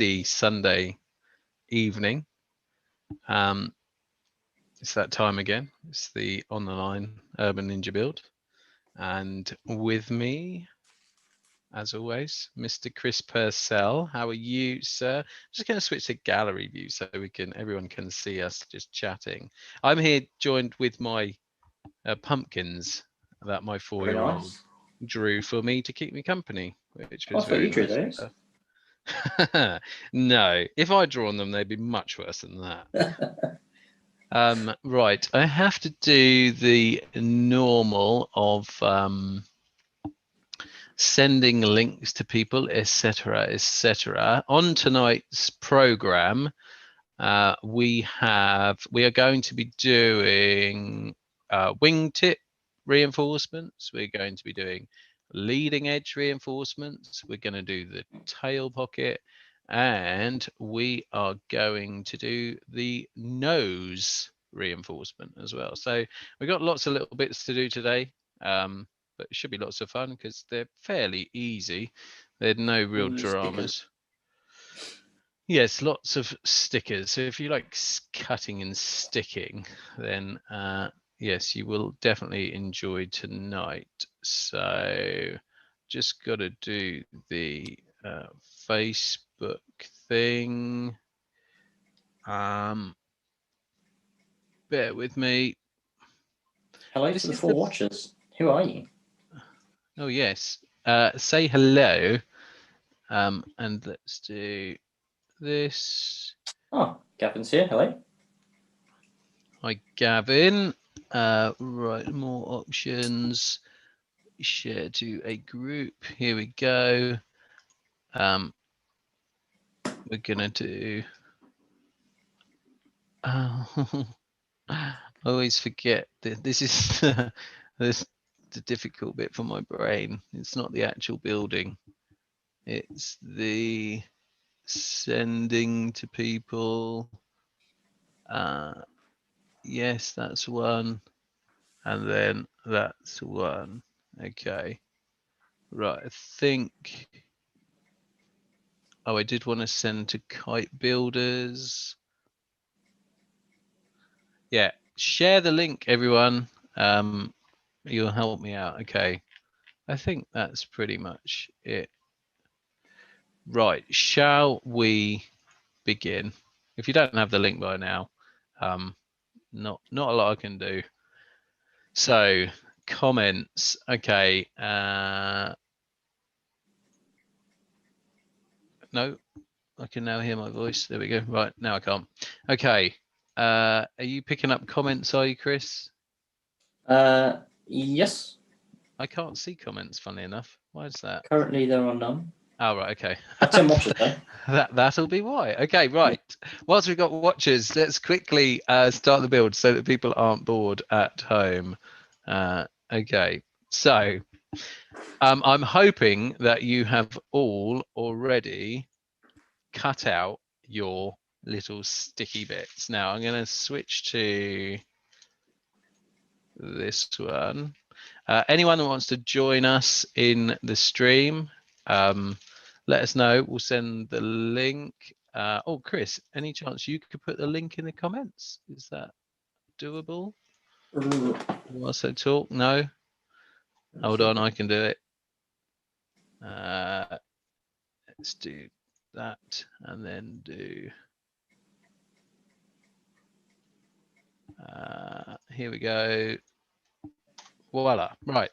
the Sunday evening. It's that time again. It's the On the Line Urban Ninja Build. And with me, as always, Mr. Chris Purcell. How are you, sir? I'm just going to switch to gallery view so everyone can see us just chatting. I'm here joined with my pumpkins that my 4-year-old nice. drew for me to keep me company, which was I thought you drew nice. those. No, if I'd drawn them, they'd be much worse than that. Right, I have to do the normal of sending links to people, etc., etc. On tonight's program, we are going to be doing wingtip reinforcements. We're going to be doing leading edge reinforcements. We're going to do the tail pocket, and we are going to do the nose reinforcement as well. So we've got lots of little bits to do today, but it should be lots of fun because they're fairly easy. There's no real dramas. Yes, lots of stickers. So if you like cutting and sticking, then yes, you will definitely enjoy tonight. So just got to do the Facebook thing. Bear with me. Hello to the 4 watchers. Who are you? Oh yes. Say hello. And let's do this. Oh, Gavin's here. Hello. Hi, Gavin. Right, more options. Share to a group. Here we go. We're gonna do. Oh, I always forget that this is this the difficult bit for my brain. It's not the actual building. It's the sending to people. Yes, that's one. And then that's one. Okay. Right, I think. Oh, I did want to send to Kite Builders. Yeah, share the link, everyone. You'll help me out. Okay. I think that's pretty much it. Right, shall we begin? If you don't have the link by now, not a lot I can do. So comments. Okay. No, I can now hear my voice. There we go. Right, now I can't. Okay. Are you picking up comments, are you, Chris? Yes. I can't see comments, funny enough. Why is that? Currently, there are none. Oh, right, okay. 10 watchers, though. That'll be why. Okay, right. Whilst we've got watchers, let's quickly start the build so that people aren't bored at home. Okay, so I'm hoping that you have all already cut out your little sticky bits. Now I'm going to switch to this one. Anyone that wants to join us in the stream, let us know. We'll send the link. Oh, Chris, any chance you could put the link in the comments? Is that doable? Whilst I talk? No? Hold on, I can do it. Let's do that and then do. Here we go. Voila. Right.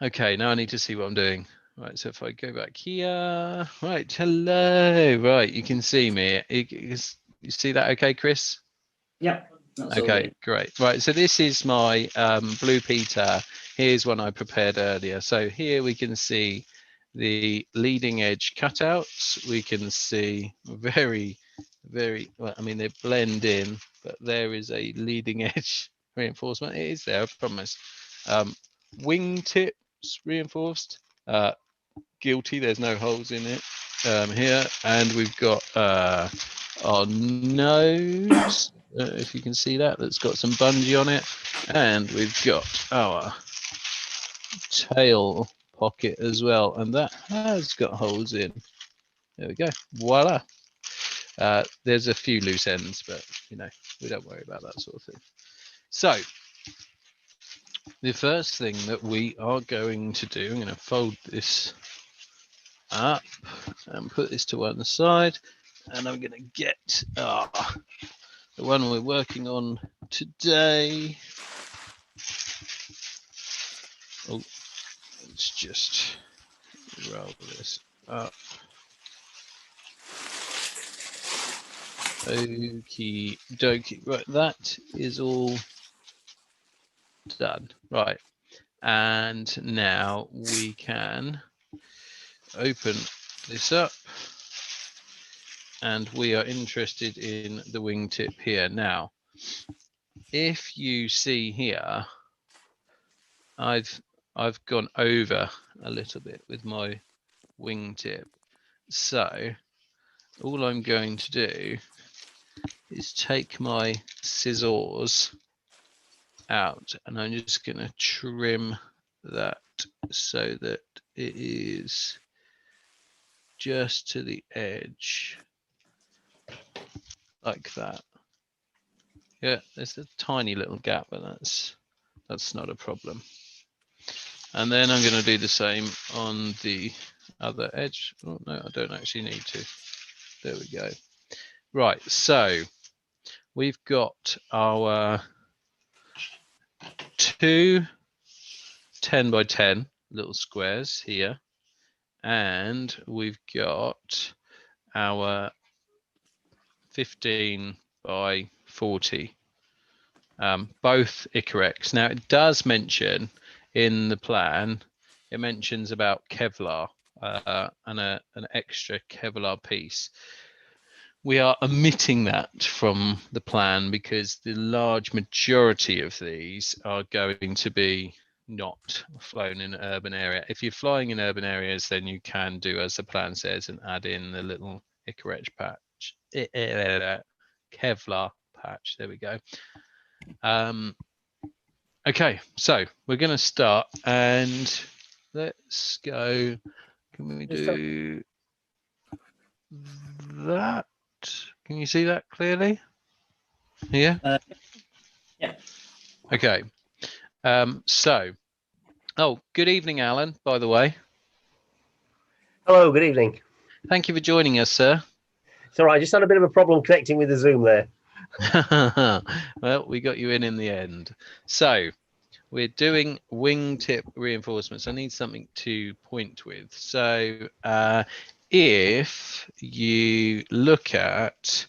Okay, now I need to see what I'm doing. Right, so if I go back here, right, hello, right, you can see me. You see that okay, Chris? Yeah. Okay, great. Right, so this is my Blue Peter. Here's one I prepared earlier. So here we can see the leading edge cutouts. We can see very, well, I mean, they blend in, but there is a leading edge reinforcement. It is there, I promise. Wingtips reinforced. Guilty, there's no holes in it here. And we've got our nose, if you can see that, that's got some bungee on it. And we've got our tail pocket as well, and that has got holes in. There we go. Voila. There's a few loose ends, but you know, we don't worry about that sort of thing. So the first thing that we are going to do, I'm going to fold this up and put this to one side, and I'm going to get the one we're working on today. Oh, let's just roll this up. Okie dokie. Right, that is all done. Right, and now we can open this up, and we are interested in the wingtip here. Now, if you see here, I've gone over a little bit with my wingtip. So all I'm going to do is take my scissors out, and I'm just going to trim that so that it is just to the edge, like that. Yeah, there's a tiny little gap, but that's not a problem. And then I'm going to do the same on the other edge. Oh no, I don't actually need to. There we go. Right, so we've got our two 10 by 10 little squares here, and we've got our 15 by 40, both Icarex. Now it does mention in the plan, it mentions about Kevlar and an extra Kevlar piece. We are omitting that from the plan because the large majority of these are going to be not flown in an urban area. If you're flying in urban areas, then you can do as the plan says and add in the little Icarex patch, Kevlar patch. There we go. Okay, so we're going to start, and let's go. Can we do that? Can you see that clearly? Yeah. Yeah. Okay. So, good evening, Alan, by the way. Hello, good evening. Thank you for joining us, sir. It's all right. I just had a bit of a problem connecting with the Zoom there. Well, we got you in the end. So, we're doing wingtip reinforcements. I need something to point with. So, if you look at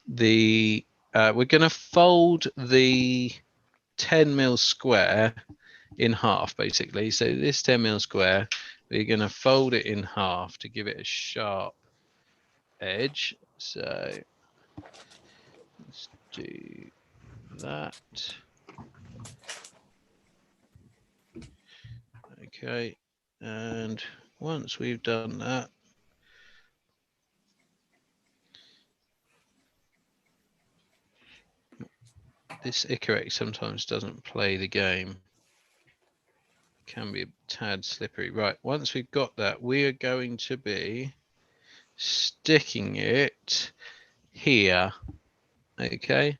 the, we're going to fold the 10 mil square in half, basically. So this 10 mil square, we're going to fold it in half to give it a sharp edge. So let's do that. Okay, and once we've done that, this Icarex sometimes doesn't play the game. It can be a tad slippery. Right, once we've got that, we are going to be sticking it here, okay,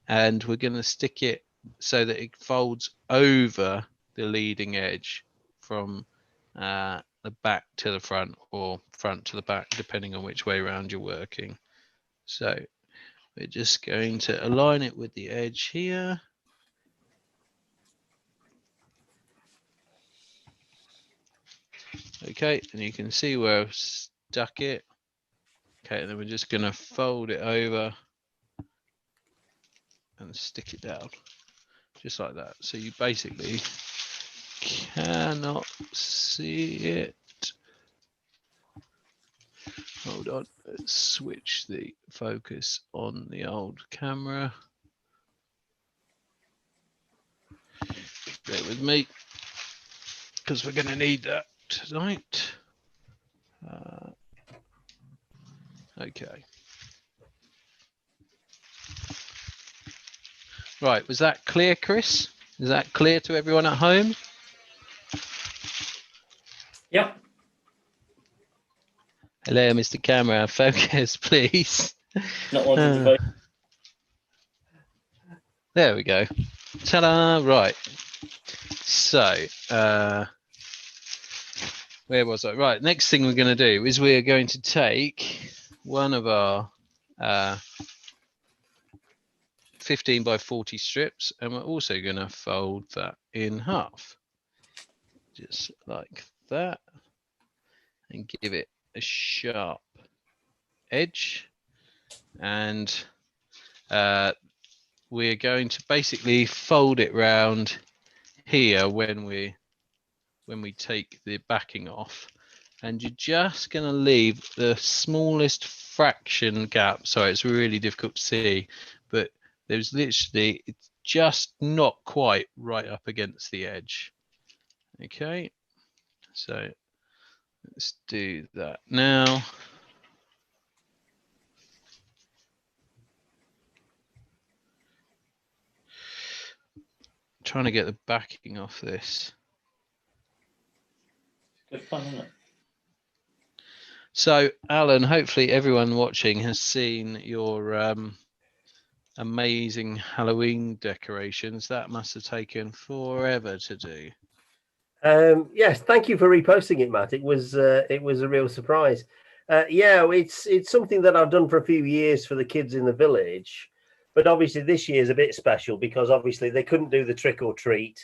and we're going to stick it so that it folds over the leading edge from the back to the front or front to the back, depending on which way around you're working. So we're just going to align it with the edge here. Okay, and you can see where I've stuck it. Okay, and then we're just going to fold it over and stick it down, just like that. So you basically cannot see it. Hold on, let's switch the focus on the old camera. Bear with me, because we're going to need that tonight. Okay. Right, was that clear, Chris? Is that clear to everyone at home? Yep. Hello, Mr. Camera. Focus, please. Not wanting to vote. There we go. Ta-da! Right. So, where was I? Right. Next thing we're going to do is we are going to take one of our 15 by 40 strips, and we're also going to fold that in half, just like that, and give it a sharp edge. And we're going to basically fold it round here when we take the backing off, and you're just going to leave the smallest fraction gap. Sorry, it's really difficult to see, but there's literally, it's just not quite right up against the edge. Okay, so let's do that now. Trying to get the backing off this. Good fun, isn't it? So, Alan, hopefully everyone watching has seen your amazing Halloween decorations. That must have taken forever to do. Yes, thank you for reposting it, Matt. It was a real surprise. Yeah, it's something that I've done for a few years for the kids in the village, but obviously this year is a bit special because obviously they couldn't do the trick or treat.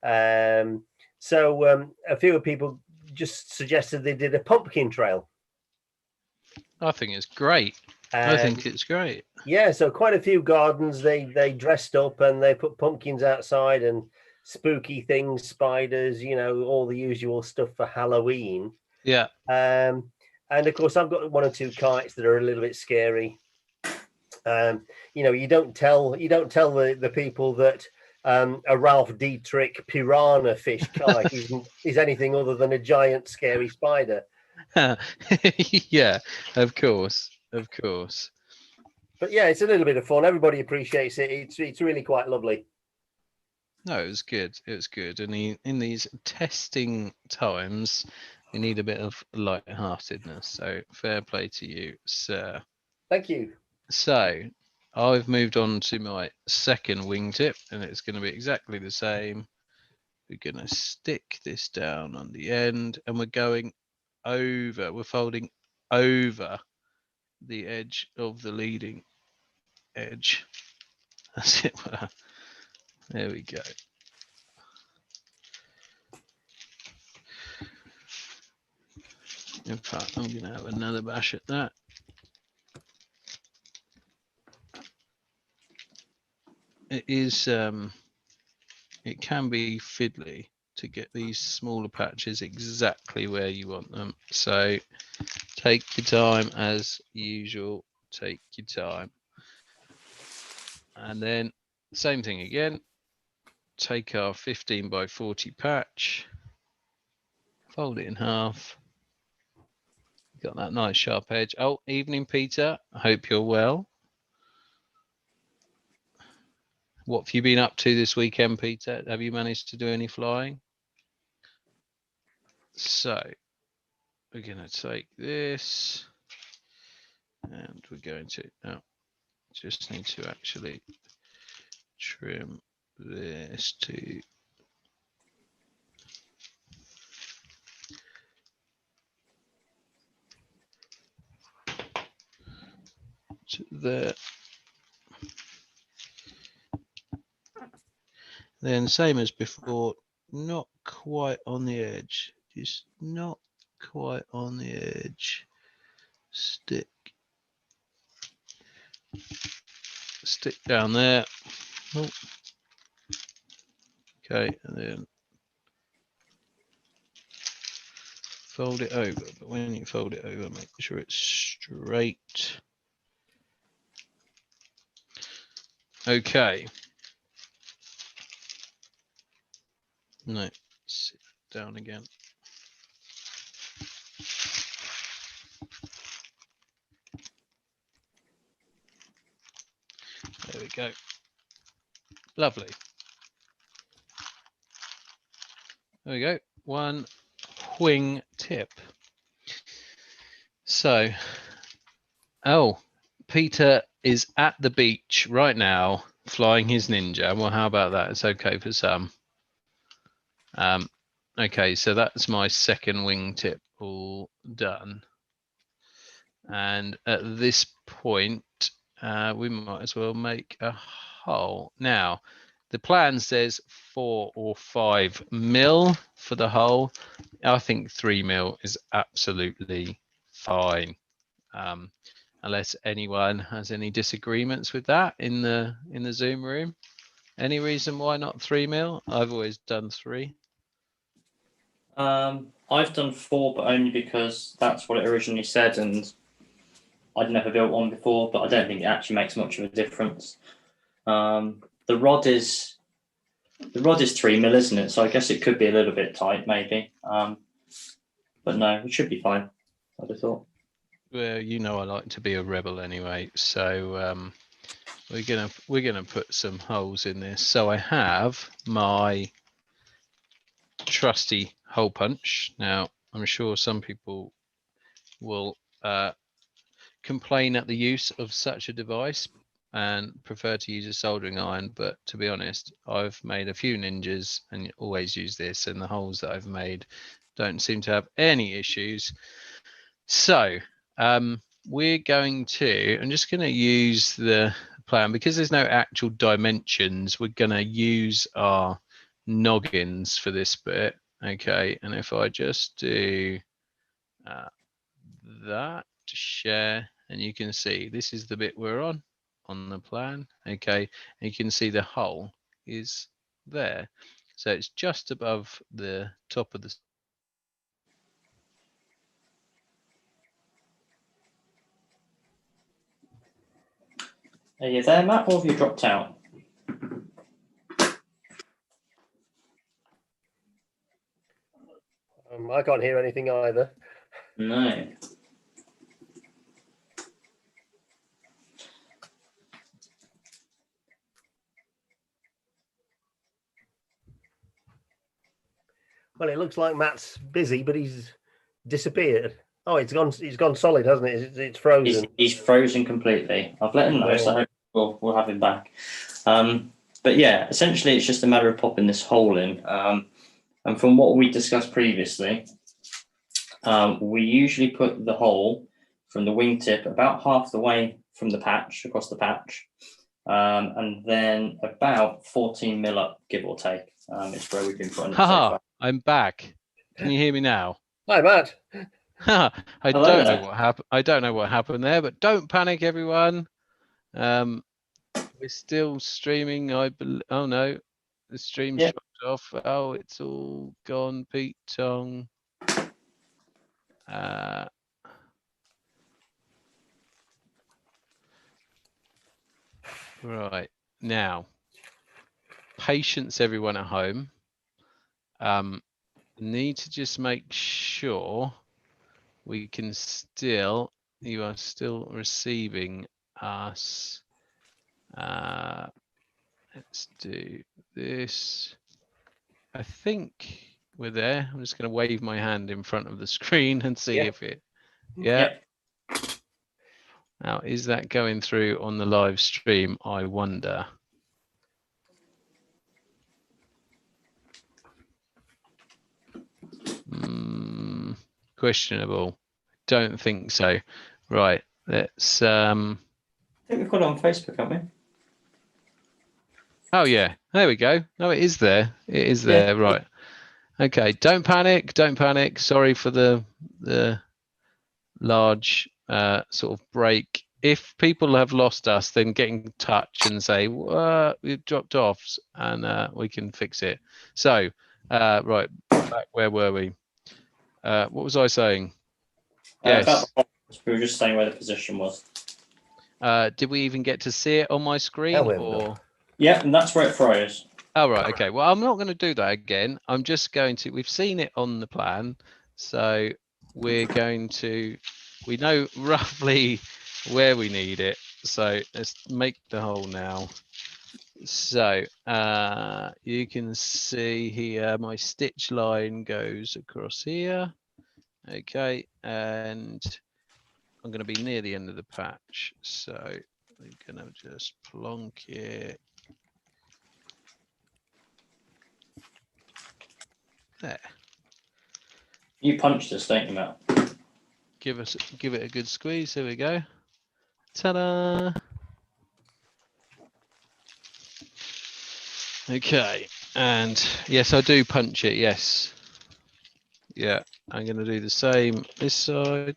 So a few people just suggested they did a pumpkin trail. I think it's great. I think it's great. Yeah, so quite a few gardens they dressed up and they put pumpkins outside and spooky things, spiders, you know, all the usual stuff for Halloween. Yeah. And of course, I've got one or two kites that are a little bit scary. You know, you don't tell the people that a Ralph Dietrich piranha fish kite is anything other than a giant scary spider. Yeah, of course. But yeah, it's a little bit of fun. Everybody appreciates it. It's really quite lovely. No, it was good. It was good. And in these testing times, you need a bit of light-heartedness. So fair play to you, sir. Thank you. So I've moved on to my second wingtip, and it's going to be exactly the same. We're going to stick this down on the end, and we're going over. We're folding over the edge of the leading edge, as it were. There we go. In fact, I'm going to have another bash at that. It is, it can be fiddly to get these smaller patches exactly where you want them. So take your time as usual. Take your time. And then same thing again. Take our 15 by 40 patch, fold it in half. Got that nice sharp edge. Oh, evening, Peter. I hope you're well. What have you been up to this weekend, Peter? Have you managed to do any flying? So we're going to take this and we're going to just need to actually trim this to there. Then same as before, not quite on the edge, just not quite on the edge. Stick down there. Oh. Okay, and then fold it over. But when you fold it over, make sure it's straight. Okay. No, sit down again. There we go. Lovely. There we go. One wing tip. So, oh, Peter is at the beach right now, flying his ninja. Well, how about that? It's okay for some. Okay, so that's my second wingtip all done. And at this point, we might as well make a hole. Now, the plan says 4 or 5 mil for the hole. I think 3 mil is absolutely fine. Unless anyone has any disagreements with that in the Zoom room. Any reason why not 3 mil? I've always done 3. I've done 4, but only because that's what it originally said, and I'd never built one before. But I don't think it actually makes much of a difference. The rod is 3 mil, isn't it? So I guess it could be a little bit tight, maybe. But no, it should be fine. I'd have thought. Well, you know I like to be a rebel anyway, so we're gonna put some holes in this. So I have my trusty hole punch. Now I'm sure some people will complain at the use of such a device and prefer to use a soldering iron, but to be honest, I've made a few ninjas and always use this, and the holes that I've made don't seem to have any issues. So we're going to, I'm just going to use the plan because there's no actual dimensions. We're going to use our noggins for this bit. Okay, and if I just do that, share, and you can see this is the bit we're on the plan. Okay, and you can see the hole is there, so it's just above the top of the. Are you there, Matt, or have you dropped out? I can't hear anything either. No. Well, it looks like Matt's busy, but he's disappeared. Oh, it's gone. He's gone solid, hasn't it? It's frozen. He's frozen completely. I've let him know, so I hope we'll have him back. But yeah, essentially, it's just a matter of popping this hole in. And from what we discussed previously, we usually put the hole from the wingtip about half the way from the patch, across the patch, and then about 14 mil up, give or take, is where we've been putting it so far. I'm back. Can you hear me now? Hi, Matt. I don't know what happened. I don't know what happened there, but don't panic, everyone. We're still streaming. Oh no, the stream's dropped off. Oh, it's all gone. Pete Tong. Right now, patience, everyone at home. Need to just make sure we can still. You are still receiving us. Let's do this. I think we're there. I'm just going to wave my hand in front of the screen and see if it. Yeah. Now, is that going through on the live stream? I wonder. Questionable. Don't think so. Right. Let's. I think we've got it on Facebook, haven't we? Oh yeah, there we go. No, it is there. It is there. Right. Okay. Don't panic. Don't panic. Sorry for the large sort of break. If people have lost us, then get in touch and say we've dropped off, and we can fix it. So, right, back where were we? What was I saying? Yes. We were just saying where the position was. Did we even get to see it on my screen? Or? Yeah, and that's where it froze. Oh, right. Okay. Well, I'm not going to do that again. I'm just going to. We've seen it on the plan, so we're going to. We know roughly where we need it. So let's make the hole now. So you can see here my stitch line goes across here. Okay, and I'm going to be near the end of the patch, so we're going to just plonk it there. You punched us, don't you, Matt? Give it a good squeeze. There we go. Ta-da! Okay, and yes, I do punch it. Yes, yeah, I'm going to do the same this side.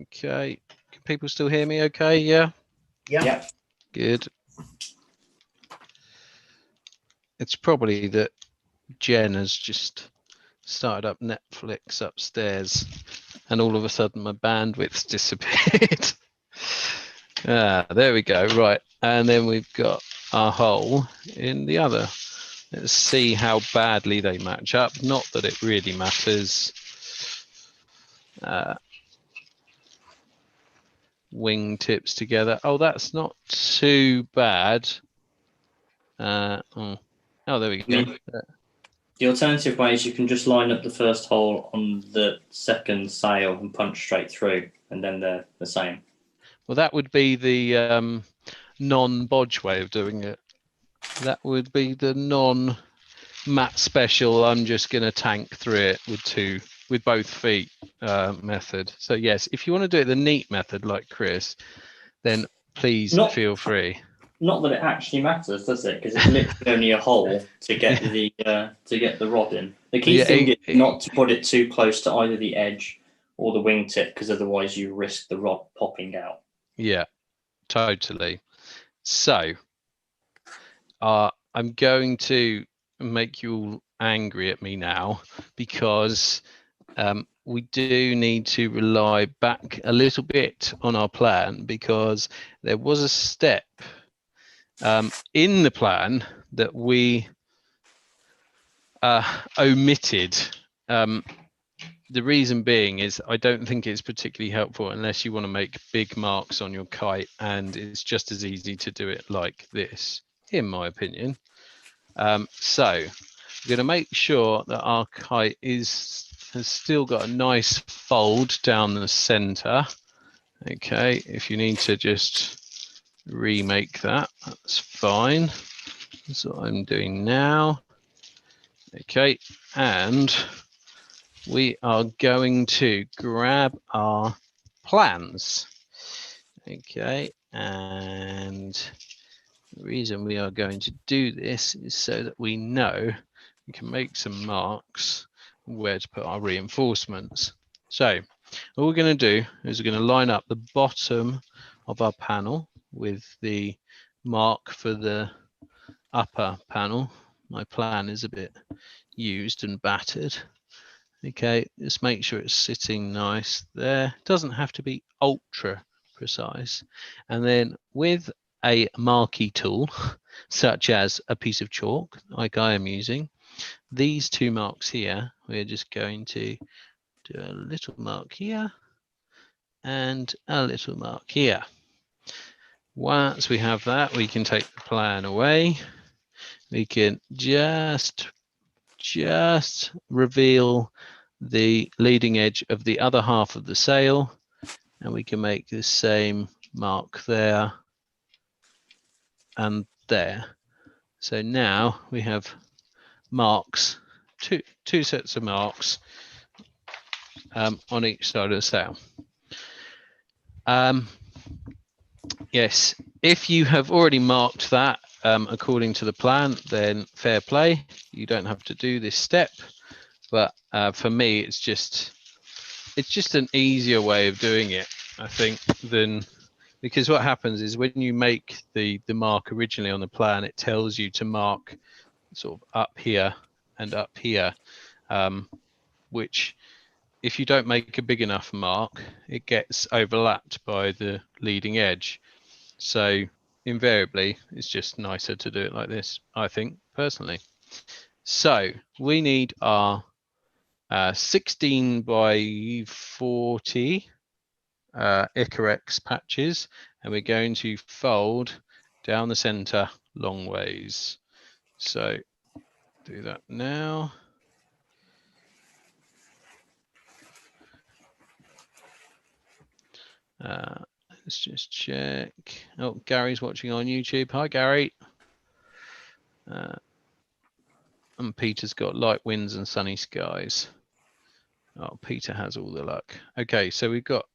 Okay, can people still hear me? Okay, yeah, Yeah. good. It's probably that Jen has just started up Netflix upstairs, and all of a sudden my bandwidth's disappeared. There we go. Right, and then we've got our hole in the other. Let's see how badly they match up. Not that it really matters. Wing tips together. Oh, that's not too bad. Oh, there we go. The alternative way is you can just line up the first hole on the second sail and punch straight through, and then they're the same. Well, that would be the non-bodge way of doing it. That would be the non-mat special. I'm just going to tank through it with both feet method. So yes, if you want to do it the neat method like Chris, then please feel free. Not that it actually matters, does it? Because it's literally only a hole to get the rod in. The key thing is not to put it too close to either the edge or the wingtip, because otherwise you risk the rod popping out. Yeah, totally. So I'm going to make you all angry at me now, because we do need to rely back a little bit on our plan, because there was a step in the plan that we omitted. The reason being is I don't think it's particularly helpful unless you want to make big marks on your kite, and it's just as easy to do it like this, in my opinion. So we're going to make sure that our kite has still got a nice fold down the center. Okay, if you need to just remake that, that's fine. That's what I'm doing now. Okay, and we are going to grab our plans. Okay, and the reason we are going to do this is so that we know we can make some marks where to put our reinforcements. So all we're going to do is we're going to line up the bottom of our panel with the mark for the upper panel. My plan is a bit used and battered. Okay, just make sure it's sitting nice there. Doesn't have to be ultra precise. And then with a marquee tool, such as a piece of chalk, like I am using, these two marks here, we're just going to do a little mark here and a little mark here. Once we have that, we can take the plan away. We can just reveal the leading edge of the other half of the sail, and we can make the same mark there and there. So now we have marks, two sets of marks on each side of the sail. Yes, if you have already marked that according to the plan, then fair play. You don't have to do this step, but for me, it's just an easier way of doing it, I think, because what happens is when you make the mark originally on the plan, it tells you to mark sort of up here and up here, which if you don't make a big enough mark, it gets overlapped by the leading edge. So invariably, it's just nicer to do it like this, I think, personally. So we need our 16 by 40 Icarex patches, and we're going to fold down the center long ways. So do that now. Let's just check. Oh, Gary's watching on YouTube. Hi, Gary. And Peter's got light winds and sunny skies. Oh, Peter has all the luck. Okay, so we've got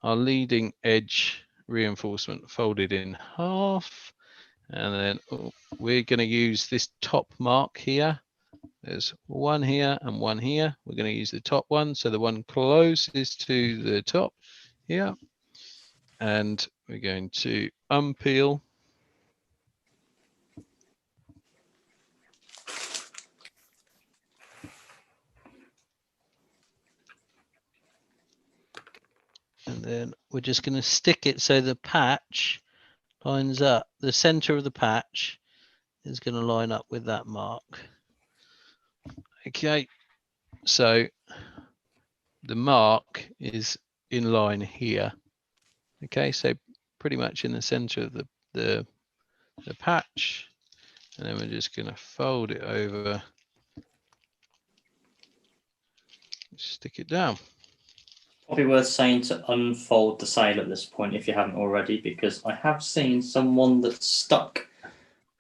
our leading edge reinforcement folded in half. And then we're going to use this top mark here. There's one here and one here. We're going to use the top one. So the one closest to the top here. And we're going to unpeel. And then we're just going to stick it so the patch lines up. The center of the patch is going to line up with that mark. Okay, so the mark is in line here. Okay, so pretty much in the center of the patch. And then we're just going to fold it over, stick it down. Probably worth saying to unfold the sail at this point if you haven't already, because I have seen someone that stuck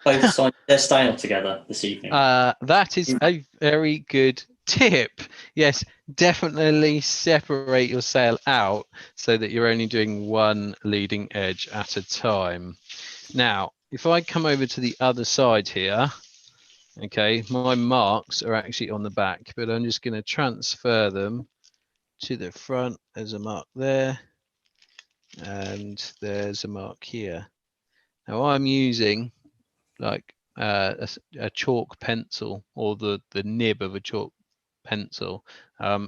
both sides of their sail together this evening. That is a very good tip. Yes, definitely separate your sail out so that you're only doing one leading edge at a time. Now, if I come over to the other side here, okay, my marks are actually on the back, but I'm just going to transfer them to the front. There's a mark there, and there's a mark here. Now I'm using like a chalk pencil, or the nib of a chalk pencil,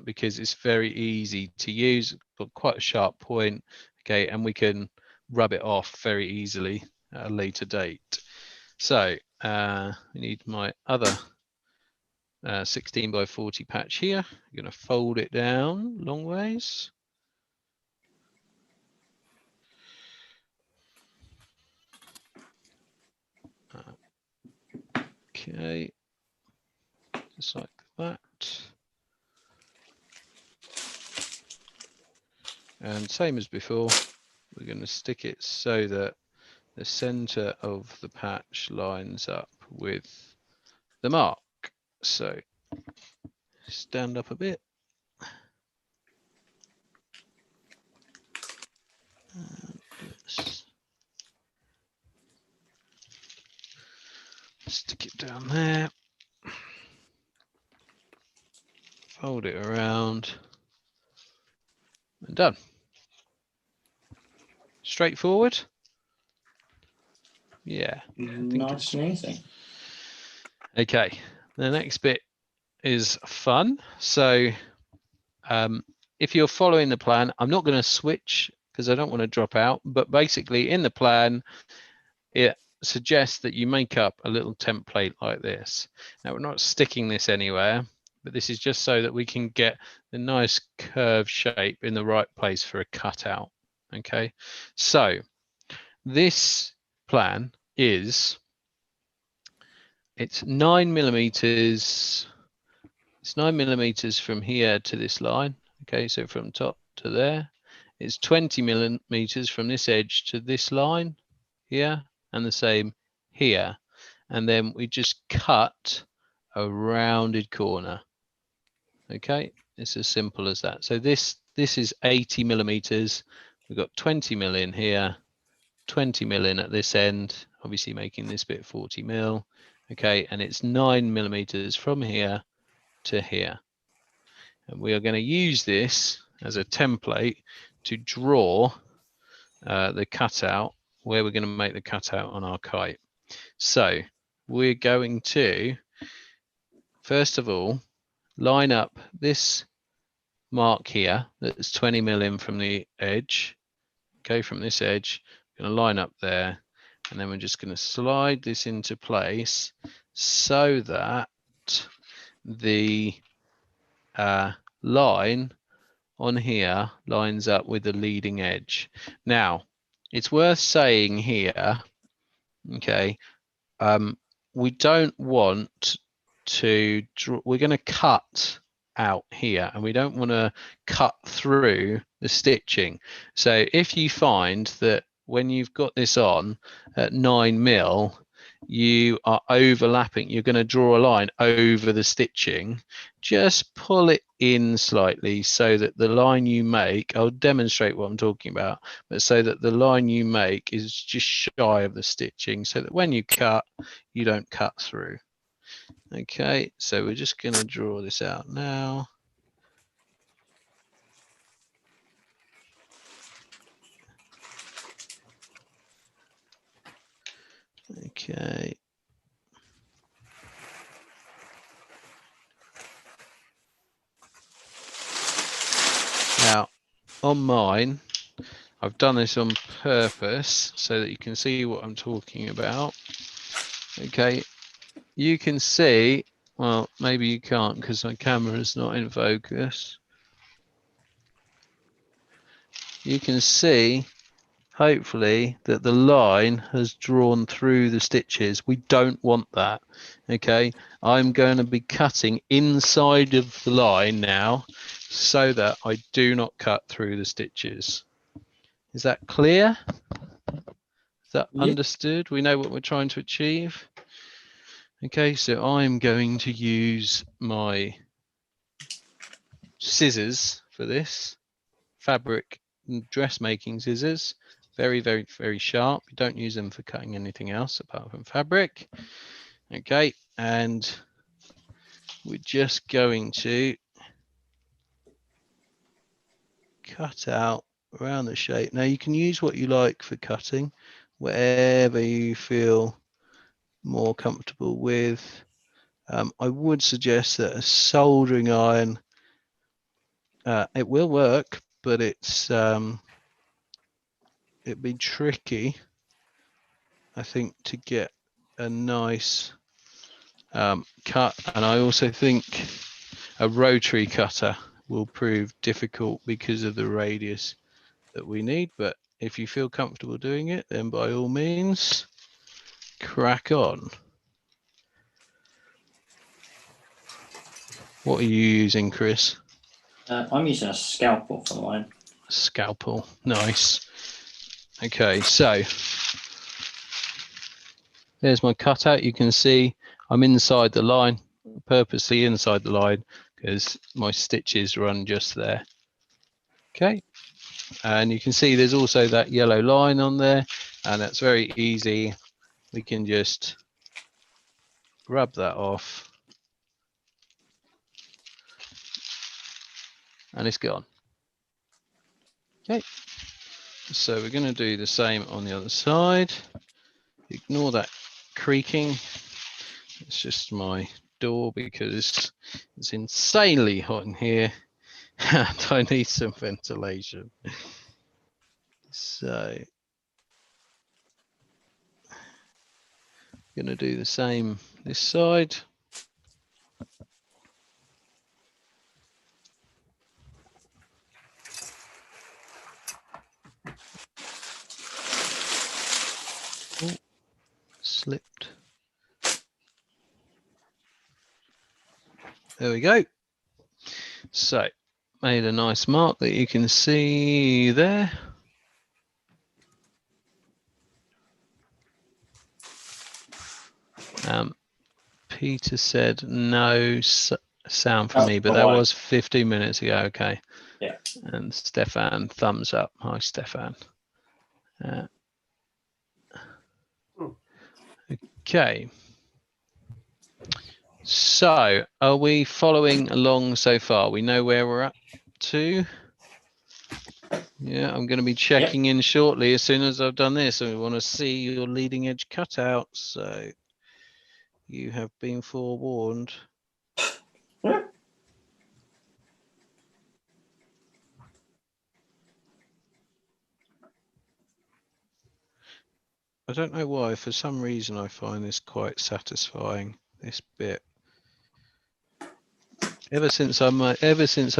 because it's very easy to use, but quite a sharp point. Okay, and we can rub it off very easily at a later date. So we need my other 16 by 40 patch here. I'm going to fold it down long ways. Okay, just like that. And same as before, we're going to stick it so that the center of the patch lines up with the mark. So stand up a bit. Stick it down there. Fold it around. And done. Straightforward. Yeah. Nice and easy. Okay. The next bit is fun. So if you're following the plan, I'm not going to switch because I don't want to drop out, but basically in the plan, it suggests that you make up a little template like this. Now we're not sticking this anywhere, but this is just so that we can get the nice curved shape in the right place for a cutout. Okay, so this plan is, it's 9 millimeters. It's 9 millimeters from here to this line. Okay, so from top to there. It's 20 millimeters from this edge to this line here, and the same here. And then we just cut a rounded corner. Okay, it's as simple as that. So this is 80 millimeters. We've got 20 mil in here, 20 mil in at this end, obviously making this bit 40 mil. Okay, and it's 9 millimeters from here to here. And we are going to use this as a template to draw the cutout, where we're going to make the cutout on our kite. So we're going to, first of all, line up this mark here that's 20 mil in from the edge. Okay, from this edge, I'm going to line up there, and then we're just going to slide this into place so that the line on here lines up with the leading edge. Now, it's worth saying here, okay, we don't want to we're going to cut out here, and we don't want to cut through the stitching. So if you find that when you've got this on at 9mm, you are overlapping, you're going to draw a line over the stitching, just pull it in slightly so that the line you make, I'll demonstrate what I'm talking about, but so that the line you make is just shy of the stitching, so that when you cut, you don't cut through. Okay, so we're just going to draw this out now. Okay. Now, on mine, I've done this on purpose so that you can see what I'm talking about. Okay, you can see, well, maybe you can't because my camera is not in focus. You can see, hopefully, that the line has drawn through the stitches. We don't want that. Okay, I'm going to be cutting inside of the line now so that I do not cut through the stitches. Is that clear? Is that understood? We know what we're trying to achieve. Okay, so I'm going to use my scissors for this, fabric dressmaking scissors. Very, very, very sharp. You don't use them for cutting anything else apart from fabric. Okay, and we're just going to cut out around the shape. Now you can use what you like for cutting, whatever you feel more comfortable with. I would suggest that a soldering iron, it will work, but it'd be tricky, I think, to get a nice cut. And I also think a rotary cutter will prove difficult because of the radius that we need. But if you feel comfortable doing it, then by all means, crack on. What are you using, Chris? I'm using a scalpel for mine. Scalpel, nice. Okay, so there's my cutout. You can see I'm inside the line, purposely inside the line, because my stitches run just there. Okay, and you can see there's also that yellow line on there, and that's very easy. We can just rub that off. And it's gone. Okay, so we're going to do the same on the other side. Ignore that creaking. It's just my door because it's insanely hot in here and I need some ventilation. So I'm going to do the same this side. Oh, slipped. There we go. So made a nice mark that you can see there. Peter said no sound from me, but that was 15 minutes ago. Okay. Yeah. And Stefan, thumbs up. Hi, Stefan. Okay. So, are we following along so far? We know where we're up to. Yeah, I'm going to be checking in shortly as soon as I've done this. And we want to see your leading edge cutout. So, you have been forewarned. I don't know why. For some reason, I find this quite satisfying. This bit. Ever since I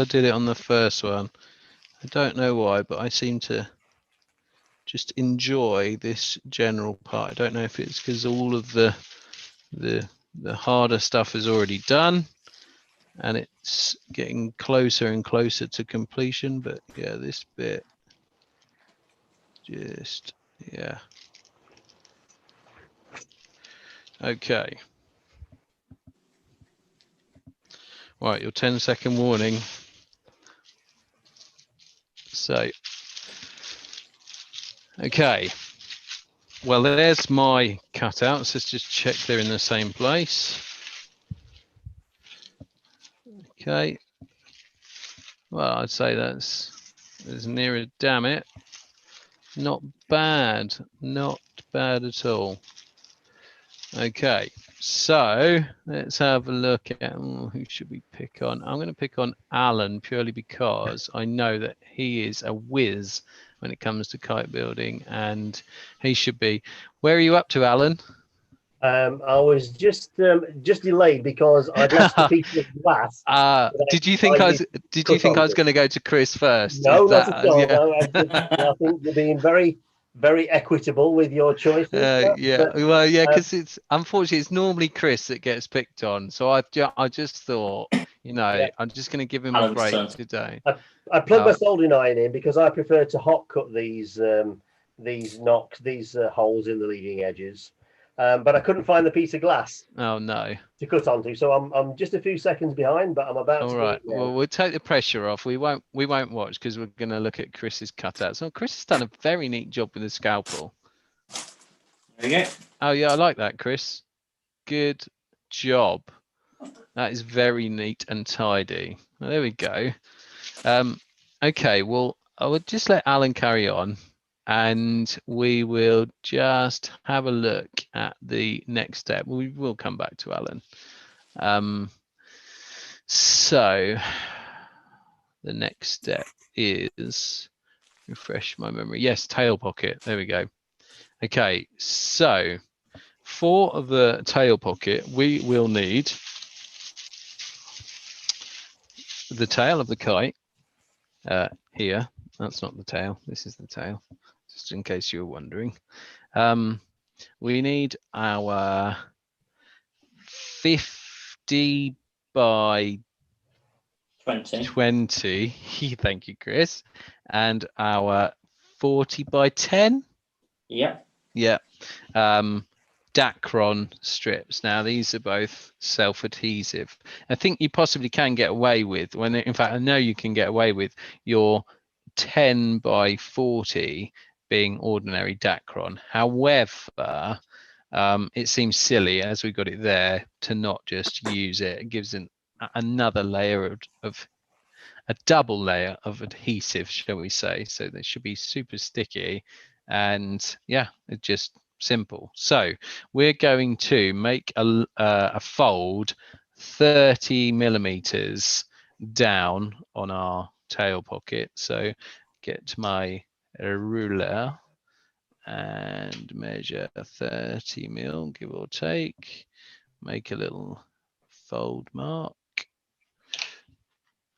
did it on the first one, I don't know why, but I seem to just enjoy this general part. I don't know if it's because all of the harder stuff is already done, and it's getting closer and closer to completion. But yeah, this bit just, yeah. Okay. Right, your 10-second warning. So, okay. Well, there's my cutouts. Let's just check they're in the same place. Okay. Well, I'd say that's as near as, damn it. Not bad. Not bad at all. Okay. So let's have a look at who should we pick on. I'm going to pick on Alan purely because I know that he is a whiz when it comes to kite building, and he should be. Where are you up to, Alan? I was just delayed because I'd left the piece of glass. Did you think I was going to go to Chris first? No, Is not that, at all. yeah. No, I think you're being very, very equitable with your choices. Yeah, but, well, yeah, because it's unfortunately it's normally Chris that gets picked on, so I just thought, you know, Yeah. I'm just going to give him Alan's a break turn. today. I plug my soldering iron in because I prefer to hot cut these holes in the leading edges, but I couldn't find the piece of glass Oh no! to cut onto, so I'm just a few seconds behind, but I'm about All to do right. it now. Well, we'll take the pressure off. We won't watch because we're going to look at Chris's cutouts. Oh, Chris has done a very neat job with the scalpel. There you go. Oh yeah, I like that, Chris. Good job. That is very neat and tidy. Well, there we go. Okay, well, I would just let Alan carry on, and we will just have a look at the next step. We will come back to Alan. So the next step is, refresh my memory. Yes, tail pocket. There we go. Okay, so for the tail pocket, we will need the tail of the kite here. That's not the tail. This is the tail, just in case you were wondering. We need our 50 by 20. Thank you, Chris. And our 40 by 10. Yeah. Yeah. Dacron strips. Now these are both self-adhesive. I think you possibly can get away with, in fact I know you can get away with your 10 by 40 being ordinary Dacron. However, it seems silly, as we got it there, to not just use it. It gives another layer of a double layer of adhesive, shall we say. So they should be super sticky, and yeah, it's just simple. So we're going to make a fold 30 millimeters down on our tail pocket. So get my ruler and measure 30 mil, give or take. Make a little fold mark,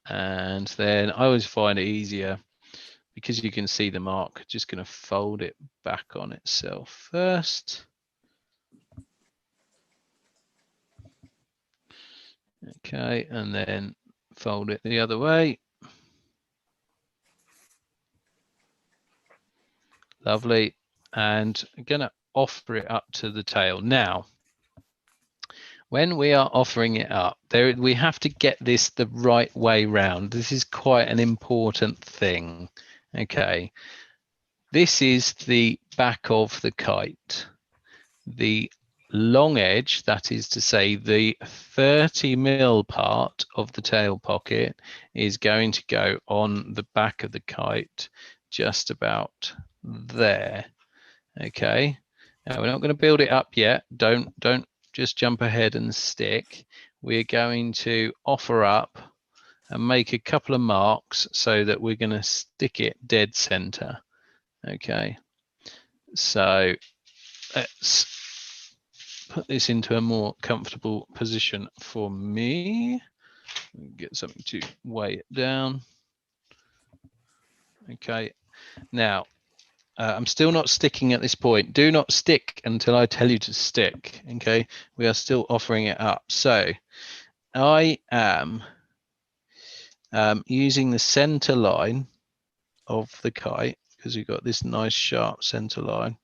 and then I always find it easier because you can see the mark. Just going to fold it back on itself first. Okay, and then fold it the other way. Lovely. And I'm going to offer it up to the tail. Now, when we are offering it up, we have to get this the right way round. This is quite an important thing. Okay, this is the back of the kite. The long edge, that is to say the 30 mil part of the tail pocket, is going to go on the back of the kite, just about there. Okay, now we're not going to build it up yet. Don't just jump ahead and stick. We're going to offer up and make a couple of marks so that we're going to stick it dead center. Okay, so let's put this into a more comfortable position for me. Get something to weigh it down. Okay, now I'm still not sticking at this point. Do not stick until I tell you to stick. Okay, we are still offering it up. So I am using the center line of the kite because we've got this nice sharp center line.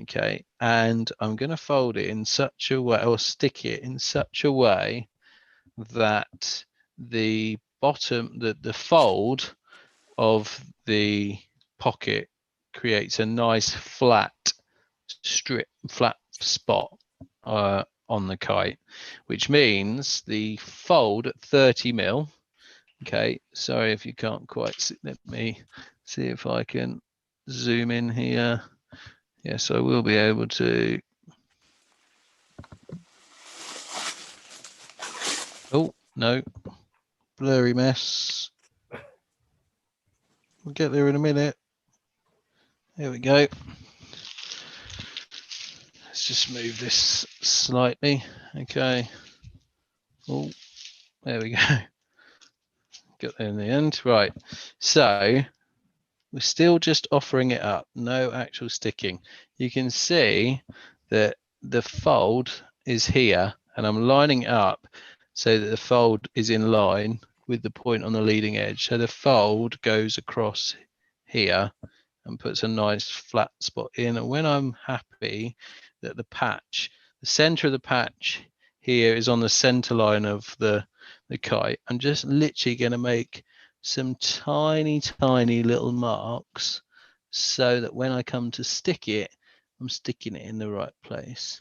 Okay, and I'm going to fold it in such a way, or stick it in such a way that the bottom, the fold of the pocket creates a nice flat spot on the kite, which means the fold at 30 mil. Okay, sorry if you can't quite see. Let me see if I can zoom in here. Yes, I will be able to. Oh, no. Blurry mess. We'll get there in a minute. There we go. Let's just move this slightly. Okay. Oh, there we go. Got there in the end. Right. So we're still just offering it up. No actual sticking. You can see that the fold is here, and I'm lining it up so that the fold is in line with the point on the leading edge. So the fold goes across here and puts a nice flat spot in. And when I'm happy that the patch, the center of the patch here is on the center line of the kite, I'm just literally going to make some tiny little marks so that when I come to stick it, I'm sticking it in the right place.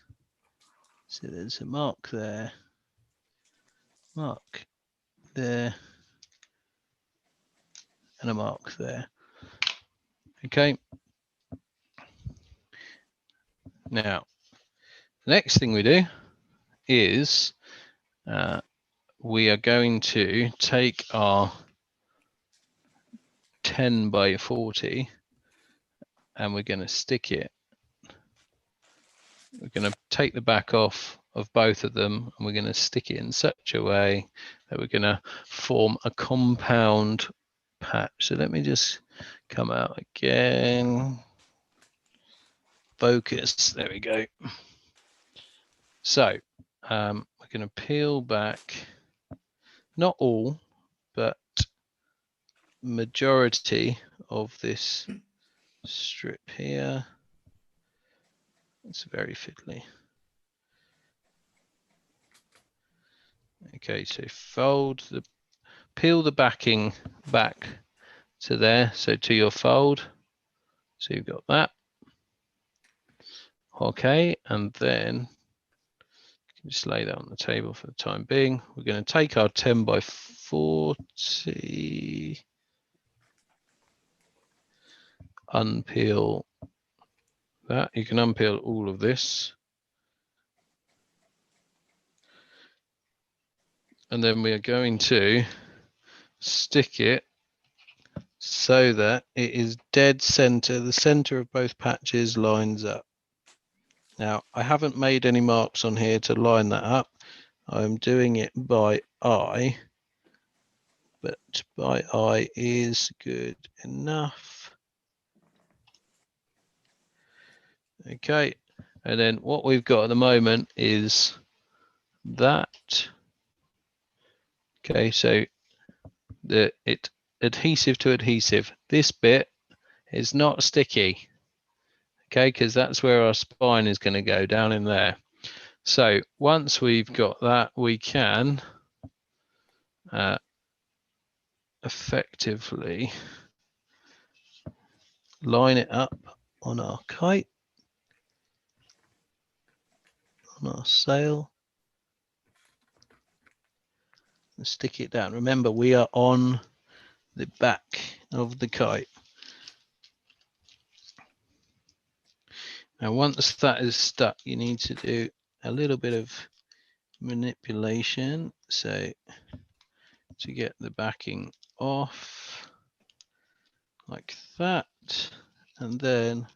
So there's a mark there, mark there, and a mark there. Okay. Now, the next thing we do is we are going to take our 10 by 40 and we're going to stick it. We're going to take the back off of both of them and we're going to stick it in such a way that we're going to form a compound patch. So let me just come out again. Focus. There we go. So we're going to peel back, not all, but majority of this strip here. It's very fiddly. Okay, so peel the backing back to there, so to your fold. So you've got that. Okay, and then just lay that on the table for the time being. We're going to take our 10 by 40, unpeel that. You can unpeel all of this. And then we are going to stick it so that it is dead center. The center of both patches lines up. Now, I haven't made any marks on here to line that up. I'm doing it by eye, but by eye is good enough. Okay, and then what we've got at the moment is that. Okay, so it adhesive to adhesive. This bit is not sticky. Okay, because that's where our spine is going to go down in there. So once we've got that, we can effectively line it up on our kite, on our sail, and stick it down. Remember, we are on the back of the kite. Now, once that is stuck, you need to do a little bit of manipulation. So to get the backing off like that, and then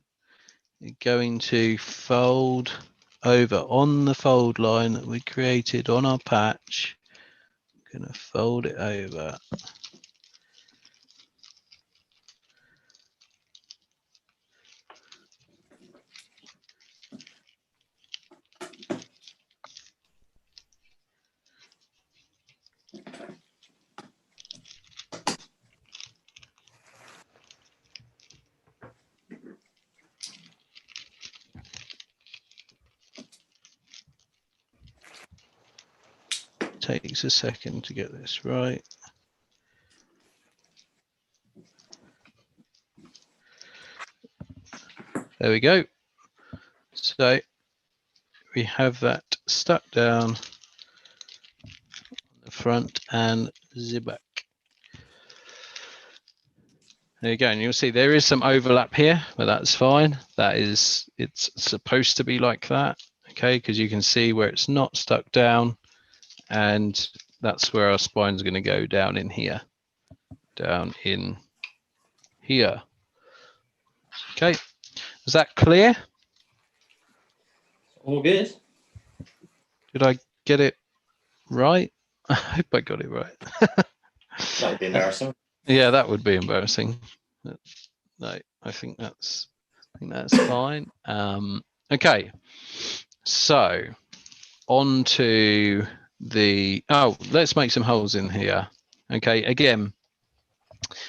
you're going to fold over on the fold line that we created on our patch. I'm going to fold it over. takes a second to get this right. There we go. So we have that stuck down on the front and zip back. There you go, and you'll see there is some overlap here, but that's fine. It's supposed to be like that, okay? Because you can see where it's not stuck down, and that's where our spine is going to go down in here. Down in here. Okay, is that clear? All good. Did I get it right? I hope I got it right. That would be embarrassing. Yeah, that would be embarrassing. No, I think that's fine. Okay, so on to let's make some holes in here. Okay, again,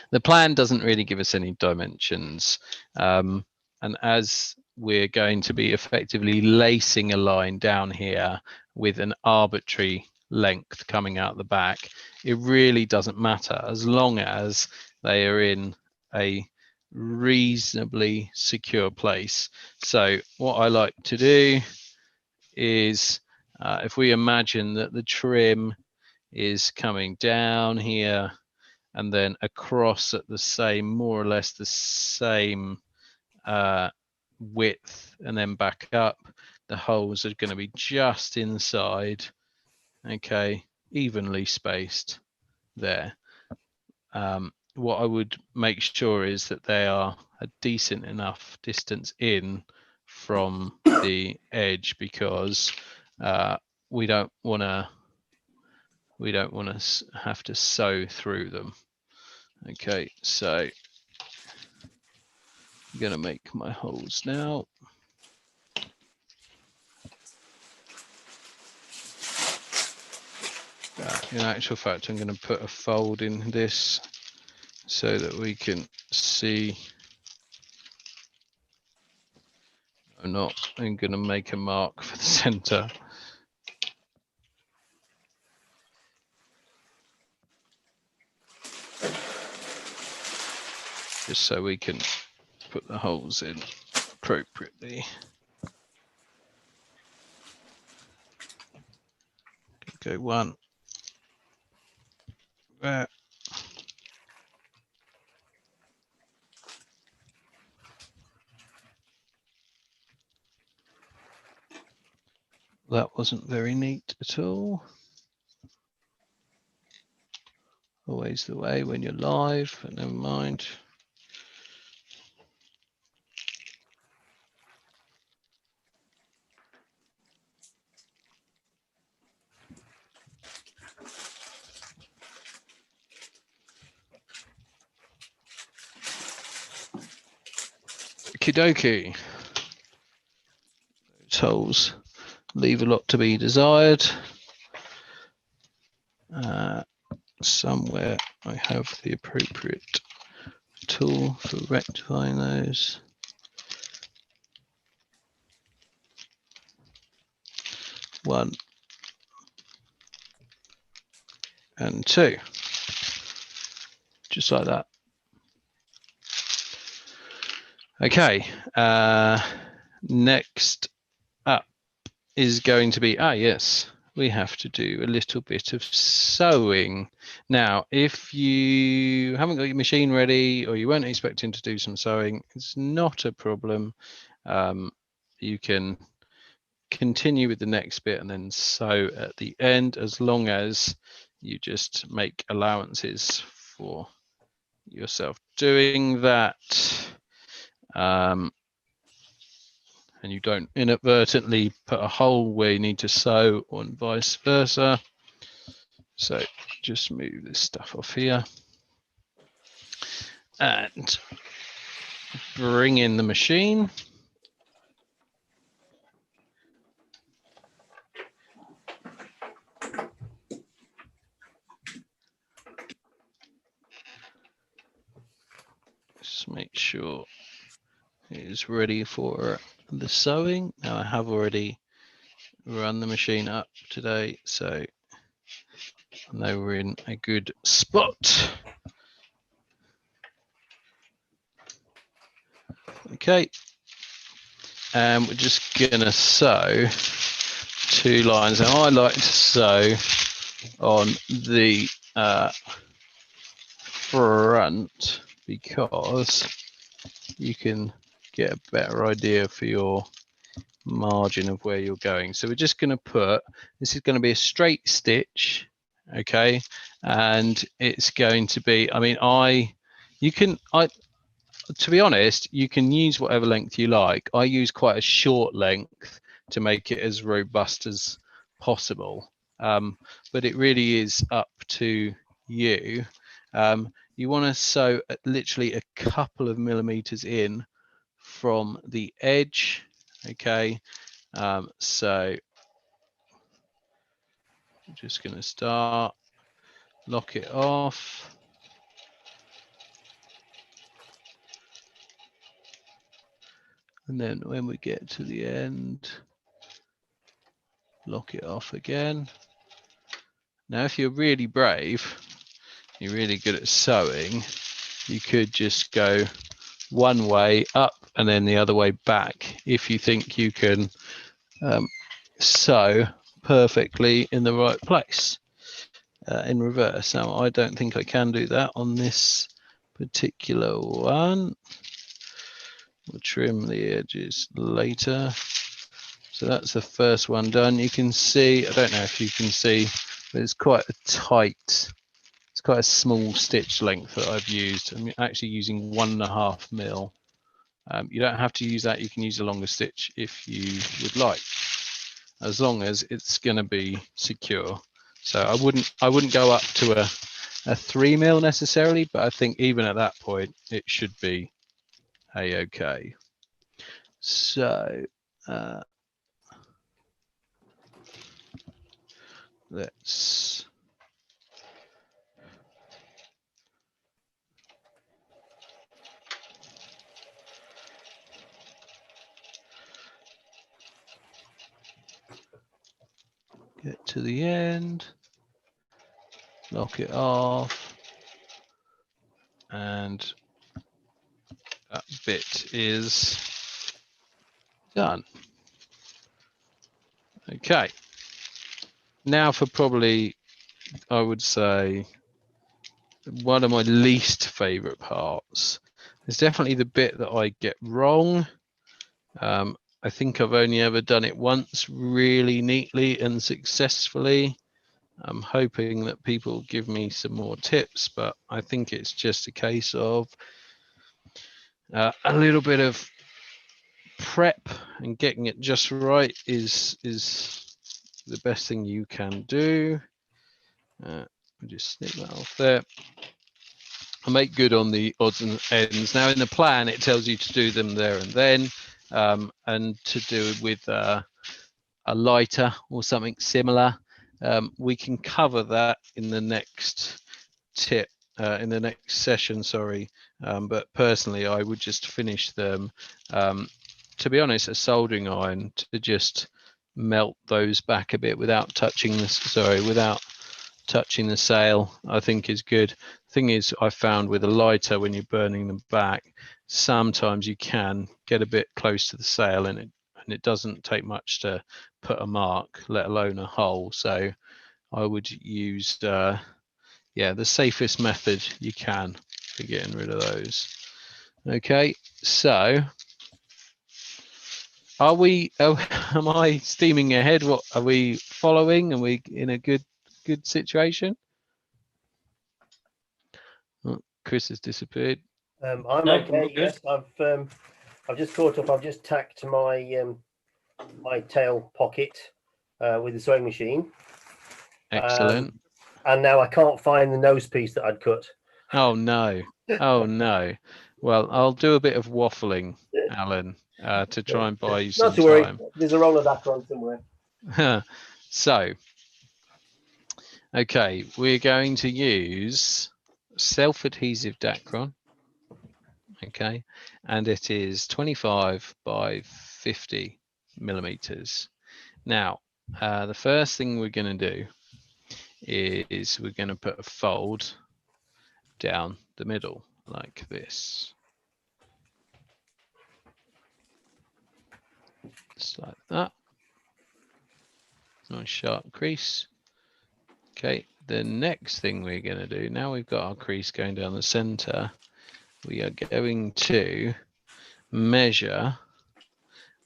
the plan doesn't really give us any dimensions, and as we're going to be effectively lacing a line down here with an arbitrary length coming out the back, it really doesn't matter as long as they are in a reasonably secure place. So what I like to do is if we imagine that the trim is coming down here and then across at the same, more or less the same width, and then back up, the holes are going to be just inside, okay, evenly spaced there. What I would make sure is that they are a decent enough distance in from the edge, because we don't want to have to sew through them. Okay, so I'm going to make my holes now. In actual fact, I'm going to put a fold in this so that we can see. I'm going to make a mark for the center. Just so we can put the holes in appropriately. Go one there. That wasn't very neat at all. Always the way when you're live, but never mind. Okie dokie. Those holes leave a lot to be desired. Somewhere I have the appropriate tool for rectifying those. One and two, just like that. Okay, next up is going to be, yes, we have to do a little bit of sewing. Now, if you haven't got your machine ready or you weren't expecting to do some sewing, it's not a problem. You can continue with the next bit and then sew at the end, as long as you just make allowances for yourself doing that. And you don't inadvertently put a hole where you need to sew, or vice versa. So just move this stuff off here and bring in the machine. Just make sure it is ready for the sewing. Now I have already run the machine up today, so I know we're in a good spot. Okay, and we're just gonna sew 2 lines. Now I like to sew on the front because you can get a better idea for your margin of where you're going. So we're just going to put, this is going to be a straight stitch, okay, and it's going to be, I mean, to be honest, you can use whatever length you like. I use quite a short length to make it as robust as possible, but it really is up to you. You want to sew literally a couple of millimeters in from the edge, okay. So I'm just going to start, lock it off. And then when we get to the end, lock it off again. Now, if you're really brave, you're really good at sewing, you could just go one way up and then the other way back if you think you can sew perfectly in the right place in reverse. Now, I don't think I can do that on this particular one. We'll trim the edges later. So that's the first one done. You can see, I don't know if you can see, but it's quite a tight, it's quite a small stitch length that I've used. I'm actually using 1.5 mil. You don't have to use that. You can use a longer stitch if you would like, as long as it's going to be secure. So I wouldn't go up to a 3 mil necessarily, but I think even at that point it should be a-okay. So let's get to the end, lock it off, and that bit is done. Okay, now for probably, I would say, one of my least favorite parts. It's definitely the bit that I get wrong. I think I've only ever done it once really neatly and successfully. I'm hoping that people give me some more tips, but I think it's just a case of a little bit of prep and getting it just right is the best thing you can do. I'll just snip that off there. I make good on the odds and ends. Now in the plan, it tells you to do them there and then, and to do with a lighter or something similar. We can cover that in the next tip, in the next session, sorry. But personally, I would just finish them. To be honest, a soldering iron to just melt those back a bit without touching without touching the sail, I think is good. Thing is, I found with a lighter, when you're burning them back, sometimes you can get a bit close to the sail and it doesn't take much to put a mark, let alone a hole. So I would use the safest method you can for getting rid of those. Okay, so are we am I steaming ahead? What are we following? Are we in a good situation? Oh, Chris has disappeared. I'm No, okay. Yes, I've just caught up. I've just tacked my my tail pocket with the sewing machine. Excellent. And now I can't find the nose piece that I'd cut. Oh no! Oh no! Well, I'll do a bit of waffling, Alan, to try and buy you some Not to worry. time. There's a roll of Dacron somewhere. So, okay, we're going to use self-adhesive Dacron. Okay, and it is 25 by 50 millimeters. Now, the first thing we're going to do is we're going to put a fold down the middle like this. Just like that. Nice sharp crease. Okay, the next thing we're going to do, now we've got our crease going down the center, we are going to measure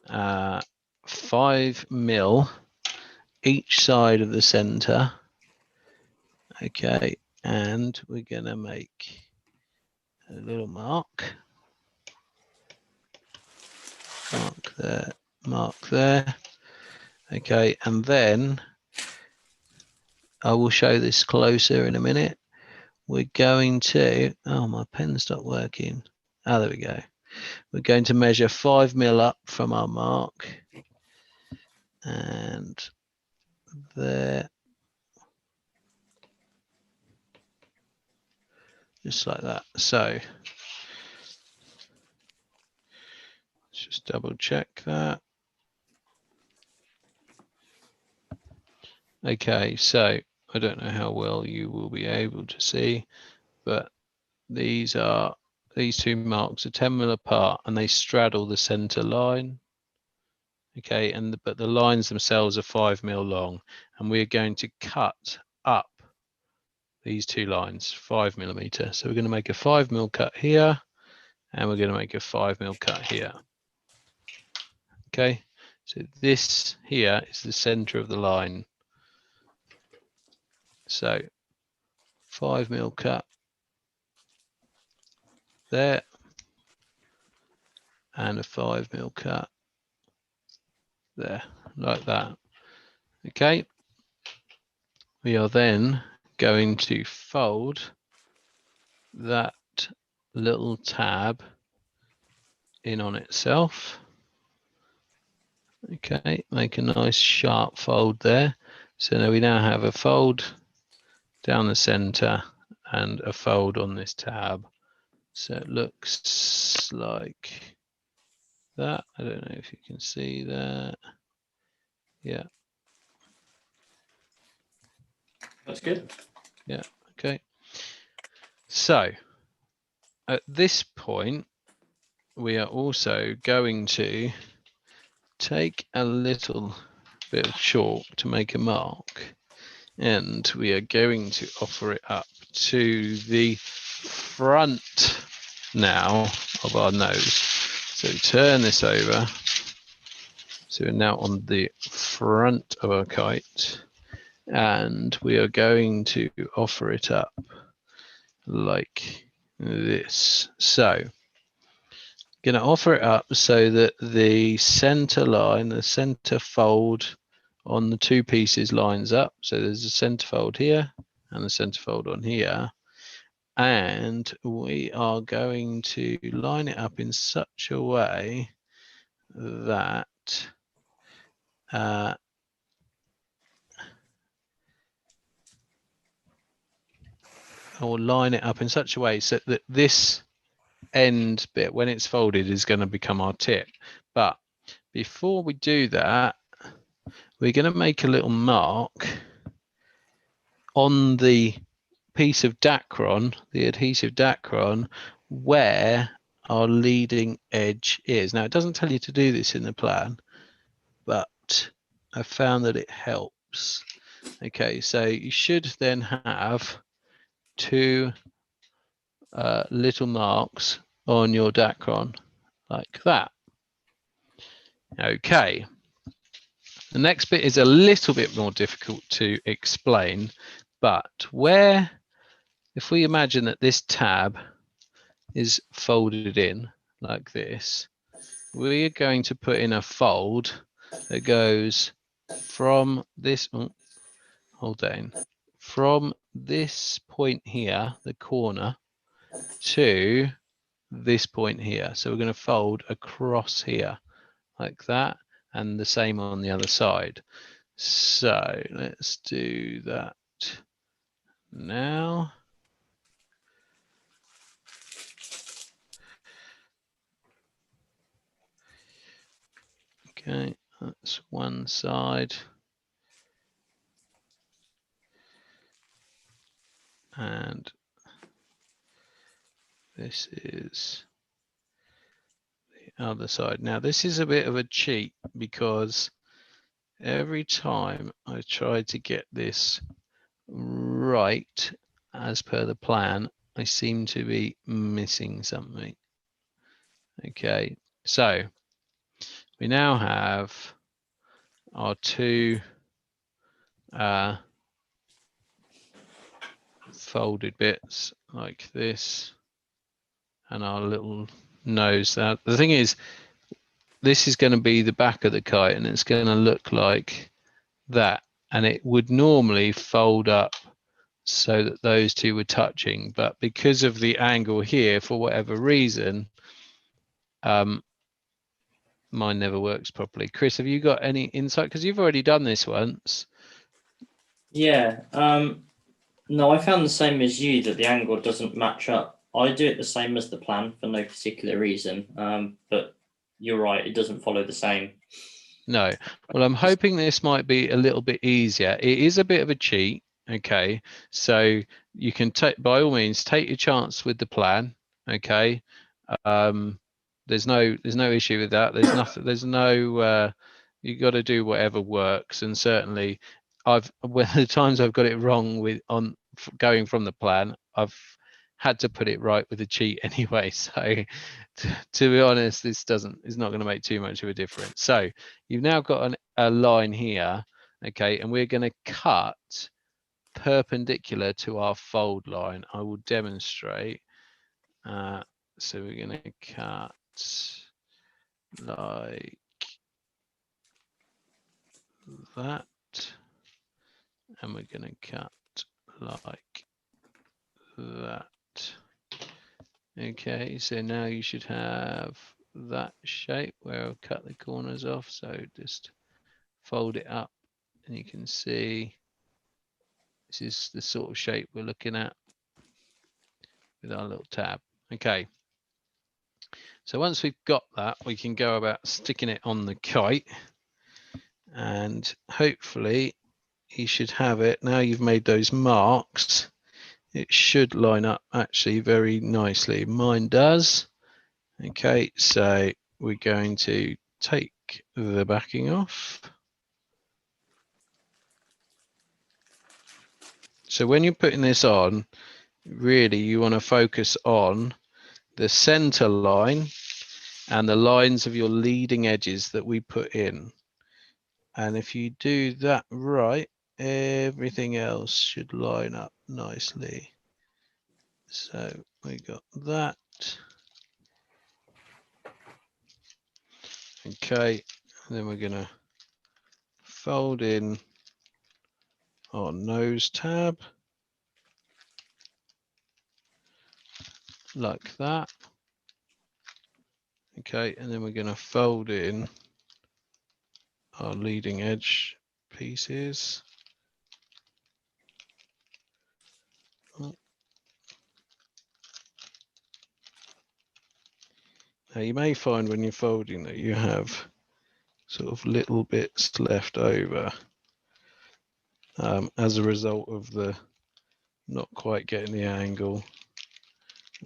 5 mil each side of the center. Okay, and we're going to make a little mark. Mark there, mark there. Okay, and then I will show this closer in a minute. We're going to, oh, my pen stopped working. Oh, there we go. We're going to measure 5 mil up from our mark. And there. Just like that. So let's just double check that. Okay, so I don't know how well you will be able to see, but these two marks are 10 mil apart and they straddle the center line. Okay, but the lines themselves are 5 mil long, and we're going to cut up these two lines 5 millimeter. So we're going to make a 5 mil cut here, and we're going to make a 5 mil cut here. Okay, so this here is the center of the line. So 5 mil cut there, and a 5 mil cut there, like that. Okay, we are then going to fold that little tab in on itself. Okay, make a nice sharp fold there. So now we now have a fold down the center and a fold on this tab. So it looks like that. I don't know if you can see that. Yeah. That's good. Yeah, okay. So at this point, we are also going to take a little bit of chalk to make a mark, and we are going to offer it up to the front now of our nose. So turn this over. So we're now on the front of our kite, and we are going to offer it up like this. So going to offer it up so that the center line, the center fold on the two pieces lines up. So there's a center fold here and a center fold on here. And we are going to line it up in such a way that I will line it up in such a way so that this end bit, when it's folded, is going to become our tip. But before we do that, we're going to make a little mark on the piece of Dacron, the adhesive Dacron, where our leading edge is. Now, it doesn't tell you to do this in the plan, but I found that it helps. Okay, so you should then have two little marks on your Dacron like that. Okay, the next bit is a little bit more difficult to explain, but if we imagine that this tab is folded in like this, we're going to put in a fold that goes from this, from this point here, the corner, to this point here. So we're going to fold across here like that, and the same on the other side. So let's do that now. Okay, that's one side. and this is the other side. Now this is a bit of a cheat because every time I try to get this right as per the plan, I seem to be missing something. Okay, so we now have our two folded bits like this and our little nose. Now the thing is, this is going to be the back of the kite and it's going to look like that, and it would normally fold up so that those two were touching, but because of the angle here, for whatever reason, mine never works properly. Chris, have you got any insight? Because you've already done this once. Yeah. No, I found the same as you, that the angle doesn't match up. I do it the same as the plan for no particular reason. But you're right, it doesn't follow the same. No. Well, I'm hoping this might be a little bit easier. It is a bit of a cheat. Okay. So you can take, by all means, take your chance with the plan. Okay. There's no issue with that. There's nothing, there's no, you got to do whatever works. And certainly when the times I've got it wrong with going from the plan, I've had to put it right with the cheat anyway. So to be honest, this is not going to make too much of a difference. So you've now got a line here. Okay. And we're going to cut perpendicular to our fold line. I will demonstrate. So we're going to cut like that, and we're going to cut like that. Okay, so now you should have that shape where I'll cut the corners off. So just fold it up and you can see this is the sort of shape we're looking at with our little tab. Okay. So once we've got that, we can go about sticking it on the kite, and hopefully you should have it. Now you've made those marks, it should line up actually very nicely. Mine does. Okay, so we're going to take the backing off. So when you're putting this on, really you want to focus on the center line and the lines of your leading edges that we put in. And if you do that right, everything else should line up nicely. So we got that. Okay, and then we're going to fold in our nose tab like that. Okay, and then we're going to fold in our leading edge pieces. Now you may find when you're folding that you have sort of little bits left over as a result of the not quite getting the angle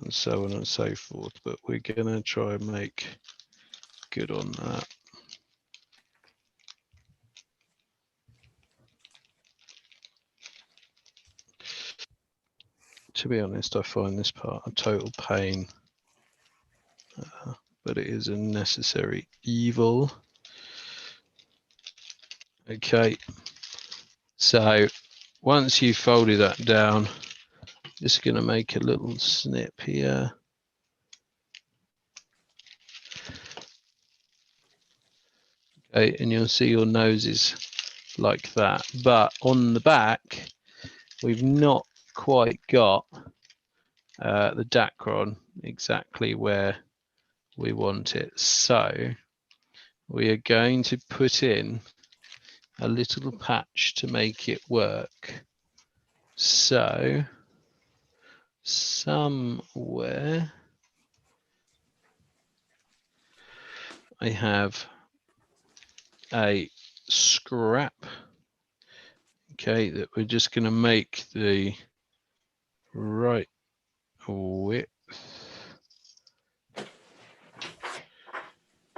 and so on and so forth, but we're going to try and make good on that. To be honest, I find this part a total pain, but it is a necessary evil. Okay, so once you've folded that down, just going to make a little snip here. Okay, and you'll see your noses like that, but on the back we've not quite got the Dacron exactly where we want it, so we are going to put in a little patch to make it work. So somewhere I have a scrap, okay, that we're just going to make the right width.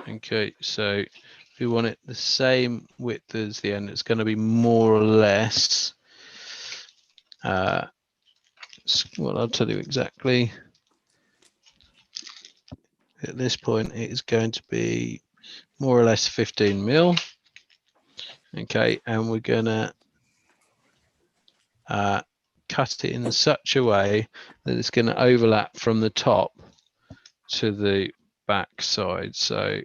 Okay, so we want it the same width as the end. It's going to be more or less. Well, I'll tell you exactly. At this point, it is going to be more or less 15 mil. Okay, and we're going to cut it in such a way that it's going to overlap from the top to the back side. So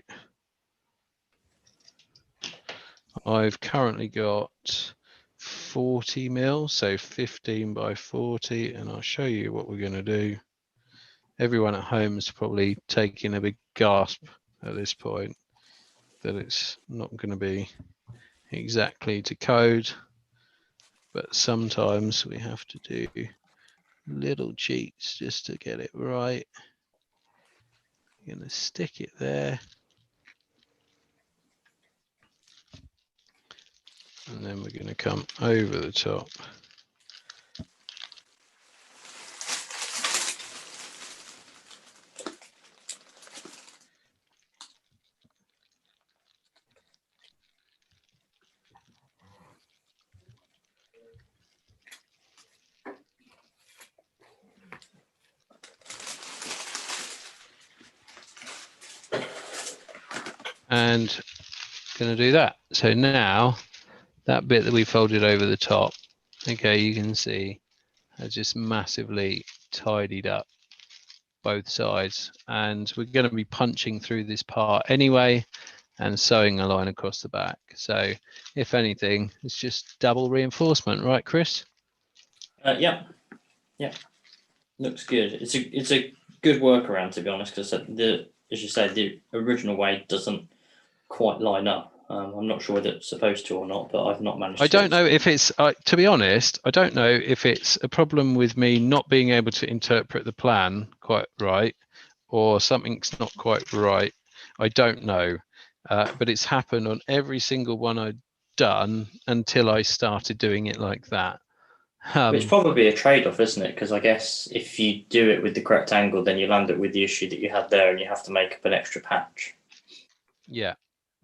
I've currently got 40 mil, so 15 by 40, and I'll show you what we're going to do. Everyone at home is probably taking a big gasp at this point that it's not going to be exactly to code, but sometimes we have to do little cheats just to get it right. I'm going to stick it there. And then we're going to come over the top. And going to do that. So now that bit that we folded over the top, okay, you can see has just massively tidied up both sides, and we're going to be punching through this part anyway and sewing a line across the back. So if anything, it's just double reinforcement, right, Chris? Yeah, looks good. It's a good workaround, to be honest, because as you say, the original way doesn't quite line up. I'm not sure whether it's supposed to or not, but I've not managed. I don't know if it's, to be honest, I don't know if it's a problem with me not being able to interpret the plan quite right, or something's not quite right. I don't know, but it's happened on every single one I've done until I started doing it like that. It's probably a trade-off, isn't it? Because I guess if you do it with the correct angle, then you land it with the issue that you had there, and you have to make up an extra patch. Yeah.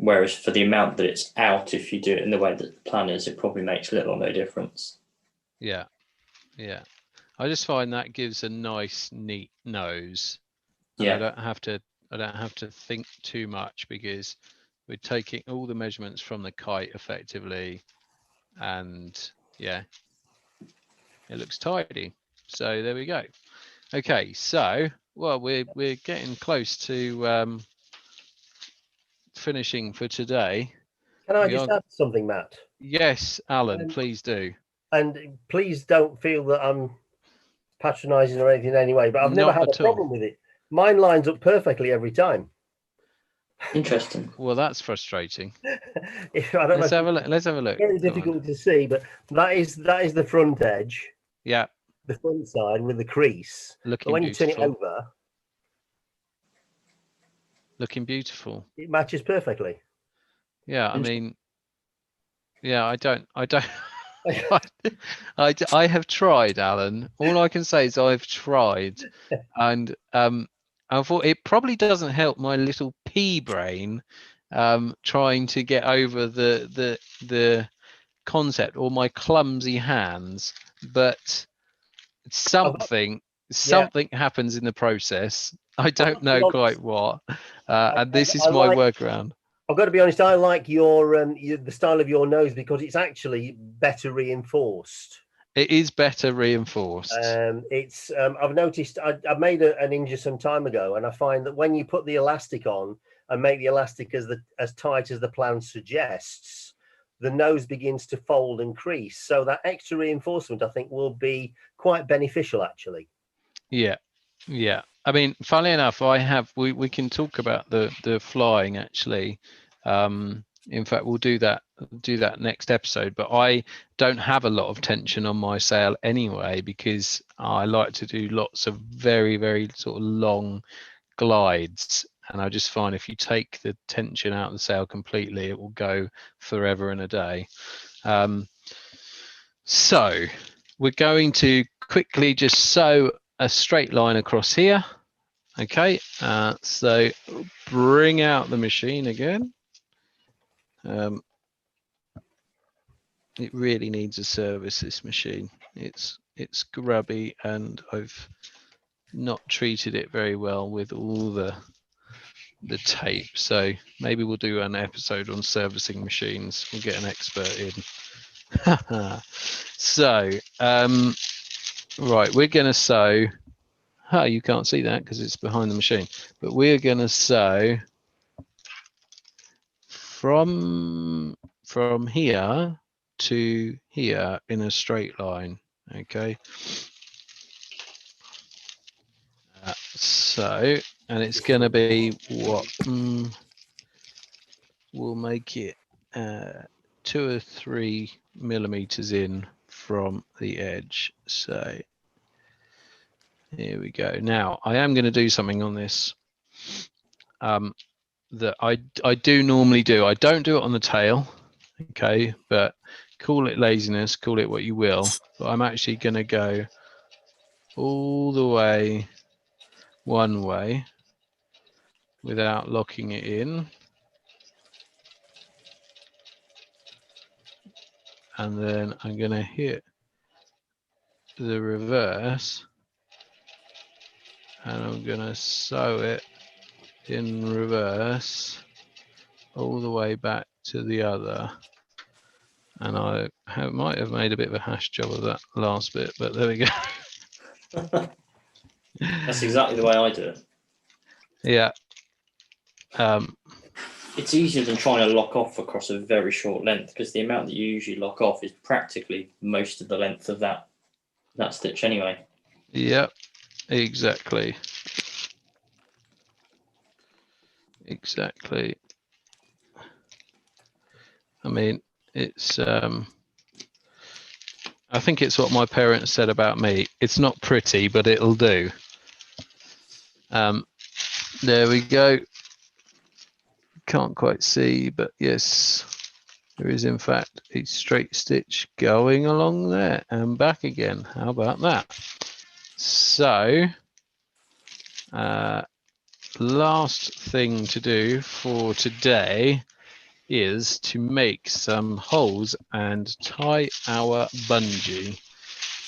Whereas for the amount that it's out, if you do it in the way that the plan is, it probably makes little or no difference. Yeah. Yeah. I just find that gives a nice, neat nose. And Yeah. I don't have to think too much, because we're taking all the measurements from the kite effectively, and yeah, it looks tidy. So there we go. Okay, so well, we're getting close to finishing for today. Can I just add something, Matt? Yes, Alan, please do. And please don't feel that I'm patronising or anything anyway, but I've never had a problem with it. Mine lines up perfectly every time. Interesting. Well, that's frustrating. Let's have a look. Let's have a look. Very difficult to see, but that is the front edge. Yeah. The front side with the crease. Looking but when beautiful. You turn it over, looking beautiful. It matches perfectly. Yeah, I mean, yeah, I don't. I have tried, Alan. All I can say is I've tried, and I thought it probably doesn't help my little pea brain trying to get over the concept, or my clumsy hands, but something happens in the process. I don't know quite what, and this is my workaround. I've got to be honest. I like the style of your nose because it's actually better reinforced. It is better reinforced. It's. I've noticed. I made a Ninja some time ago, and I find that when you put the elastic on and make the elastic as tight as the plan suggests, the nose begins to fold and crease. So that extra reinforcement, I think, will be quite beneficial, actually. Yeah, yeah. I mean, funnily enough, we can talk about the flying actually. In fact, we'll do that next episode. But I don't have a lot of tension on my sail anyway, because I like to do lots of very, very sort of long glides. And I just find if you take the tension out of the sail completely, it will go forever and a day. So we're going to quickly just sew a straight line across here. Okay, so bring out the machine again. It really needs a service, this machine. It's grubby, and I've not treated it very well with all the tape. So maybe we'll do an episode on servicing machines. We'll get an expert in. So right, we're going to sew. You can't see that because it's behind the machine, but we're going to sew from here to here in a straight line. Okay, so, and it's going to be what we'll make it 2 or 3 millimeters in from the edge. So here we go. Now I am going to do something on this that I do normally do. I don't do it on the tail, okay, but call it laziness, call it what you will, but I'm actually going to go all the way one way without locking it in, and then I'm going to hit the reverse, and I'm going to sew it in reverse all the way back to the other. And I might have made a bit of a hash job of that last bit, but there we go. That's exactly the way I do it. Yeah. It's easier than trying to lock off across a very short length, because the amount that you usually lock off is practically most of the length of that stitch anyway. Yep, exactly. Exactly. I mean, it's I think it's what my parents said about me. It's not pretty, but it'll do. There we go. Can't quite see, but yes, there is in fact a straight stitch going along there and back again. How about that? So last thing to do for today is to make some holes and tie our bungee.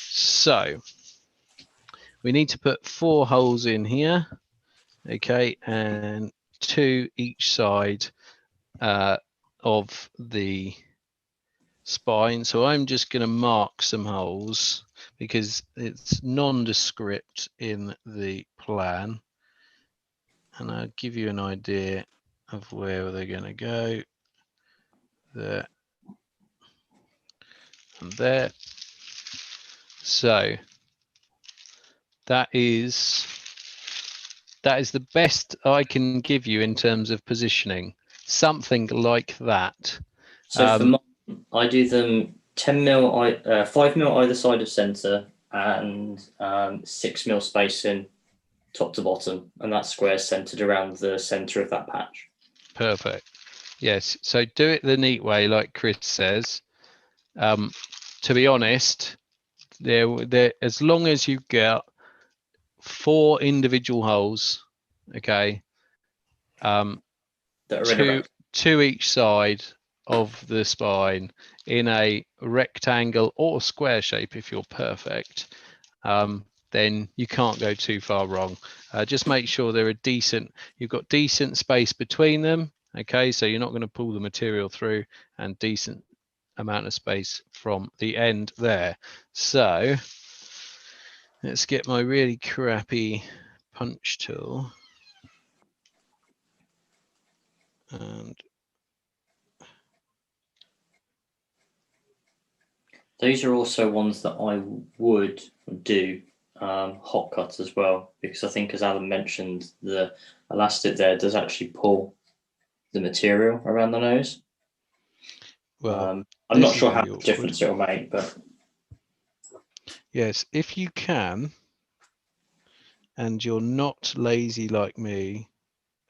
So we need to put 4 holes in here, okay, and 2 each side of the spine. So I'm just going to mark some holes because it's nondescript in the plan, and I'll give you an idea of where they're going to go. There and there. So that is the best I can give you in terms of positioning, something like that. So for mine, I do them 10 mil, 5 mil either side of center, and 6 mil spacing top to bottom, and that square centered around the center of that patch. Perfect. Yes. So do it the neat way, like Chris says. To be honest, there as long as you get 4 individual holes, okay, two each side of the spine in a rectangle or square shape, if you're perfect, then you can't go too far wrong. Just make sure you've got decent space between them, okay, so you're not going to pull the material through, and decent amount of space from the end there. So let's get my really crappy punch tool, and those are also ones that I would do hot cuts as well, because I think, as Alan mentioned, the elastic there does actually pull the material around the nose. Well, I'm not sure how much difference it will make, but yes, if you can, and you're not lazy like me,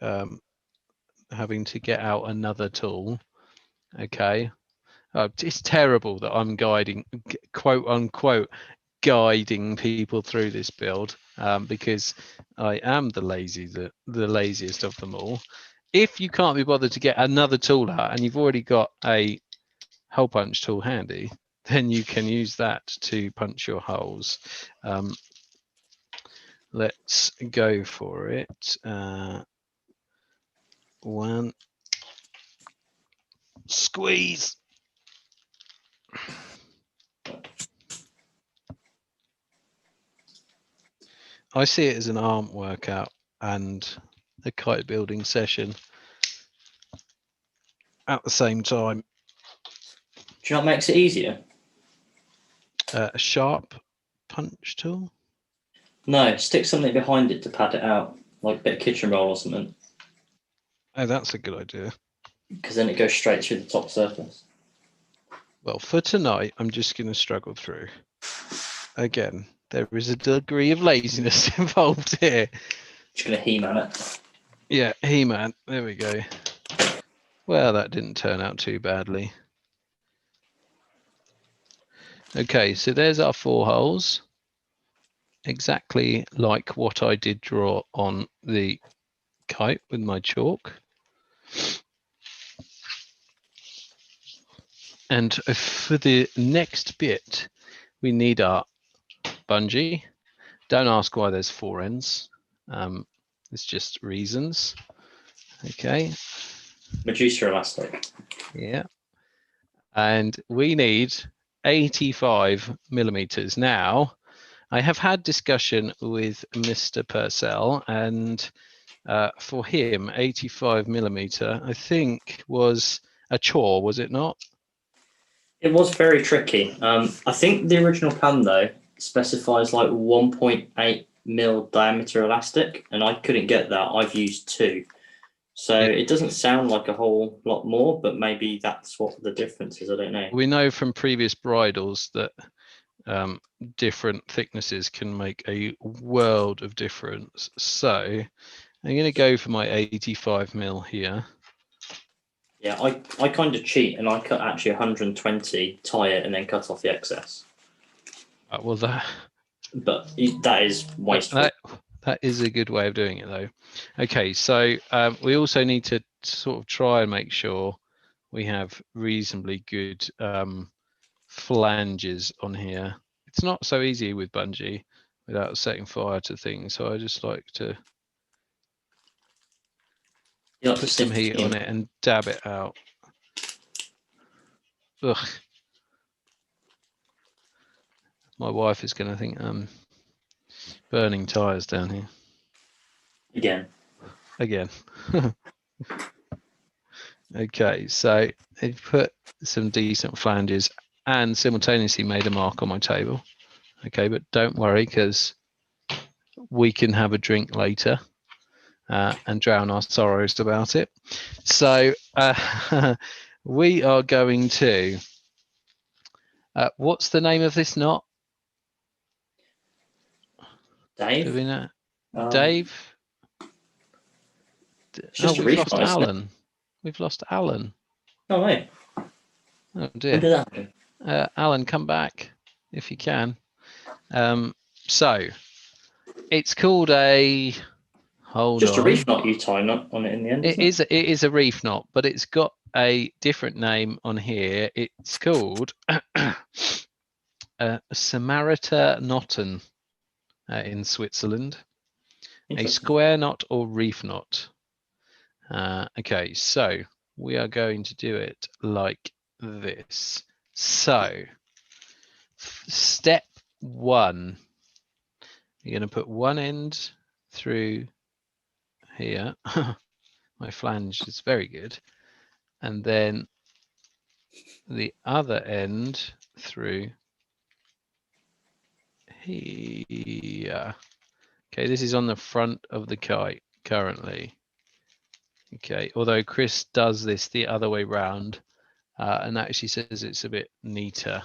having to get out another tool, okay, It's terrible that I'm guiding, quote unquote, guiding people through this build, because I am the laziest of them all. If you can't be bothered to get another tool out and you've already got a hole punch tool handy, then you can use that to punch your holes. Let's go for it. One squeeze. I see it as an arm workout and a kite building session at the same time. Do you know what makes it easier? A sharp punch tool? No, stick something behind it to pad it out, like a bit of kitchen roll or something, Oh, that's a good idea. because then it goes straight through the top surface. Well, for tonight, I'm just going to struggle through. Again, there is a degree of laziness involved here. Just going to He-Man it. Yeah, He-Man. There we go. Well, that didn't turn out too badly. Okay, so there's our 4 holes. Exactly like what I did draw on the kite with my chalk. And for the next bit, we need our bungee. Don't ask why there's 4 ends. It's just reasons. Okay. Medusa elastic. Yeah. And we need 85 millimeters. Now, I have had discussion with Mr. Purcell, and for him, 85 millimeter, I think, was a chore, was it not? It was very tricky. I think the original plan, though, specifies like 1.8 mil diameter elastic, and I couldn't get that. I've used 2. So it doesn't sound like a whole lot more, but maybe that's what the difference is. I don't know. We know from previous bridles that different thicknesses can make a world of difference. So I'm going to go for my 85 mil here. Yeah, I kind of cheat, and I cut actually 120, tie it, and then cut off the excess. Well, But that is wasteful. That is a good way of doing it, though. Okay, so we also need to sort of try and make sure we have reasonably good flanges on here. It's not so easy with bungee without setting fire to things, so I just like to put some heat on it and dab it out. Ugh. My wife is going to think I'm burning tires down here. Again. Okay, so I put some decent flanges and simultaneously made a mark on my table. Okay, but don't worry, because we can have a drink later and drown our sorrows about it. So we are going to, what's the name of this knot? Dave? Do we know? Dave? Just we've lost Alan. We've lost Alan. Oh, wait. Oh, dear. When did that happen? Alan, come back if you can. So it's called a... Hold just on. a reef knot you tie on it in the end. It is a reef knot, but it's got a different name on here. It's called Samariter Knotten in Switzerland. A square knot or reef knot. Okay, so we are going to do it like this. So step 1, you're going to put one end through here. My flange is very good. And then the other end through here. Okay, this is on the front of the kite currently. Okay, although Chris does this the other way round and actually says it's a bit neater.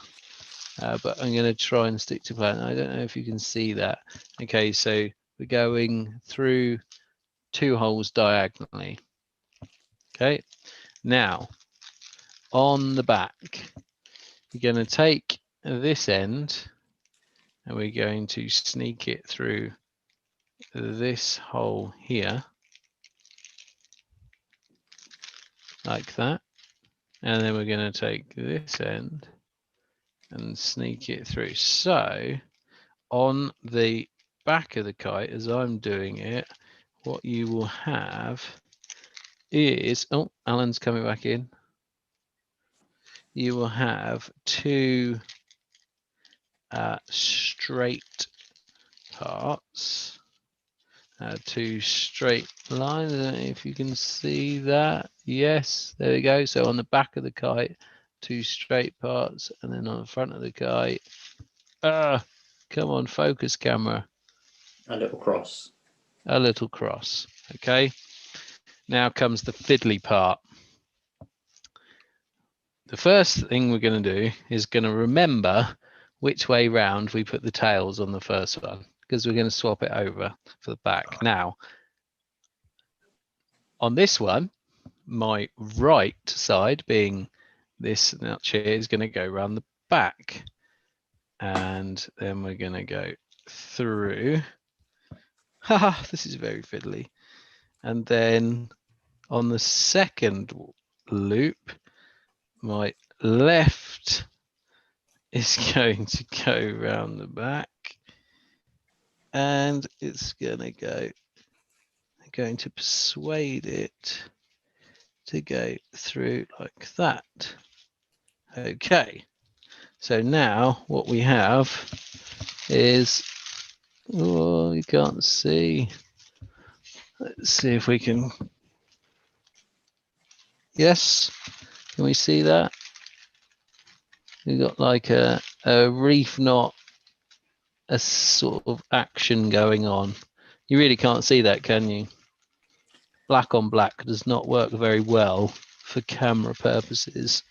But I'm going to try and stick to plan. I don't know if you can see that. Okay, so we're going through 2 holes diagonally. Okay, now on the back. You're going to take this end and we're going to sneak it through this hole here, like that. And then we're going to take this end and sneak it through. So on the back of the kite, as I'm doing it, what you will have is, oh, Alan's coming back in. You will have two straight parts, two straight lines. I don't know if you can see that. Yes, there we go. So on the back of the kite, two straight parts, and then on the front of the kite, come on, focus camera. A little cross. A little cross. Okay. Now comes the fiddly part. The first thing we're going to do is going to remember which way round we put the tails on the first one, because we're going to swap it over for the back. Now, on this one, my right side, being this notch here, is going to go around the back. And then we're going to go through. Haha, this is very fiddly. And then on the second loop, my left is going to go around the back, and it's going to persuade it to go through like that. Okay, so now what we have is, oh, you can't see. Let's see if we can. Yes, can we see that? We've got like a reef knot, a sort of action going on. You really can't see that, can you? Black on black does not work very well for camera purposes.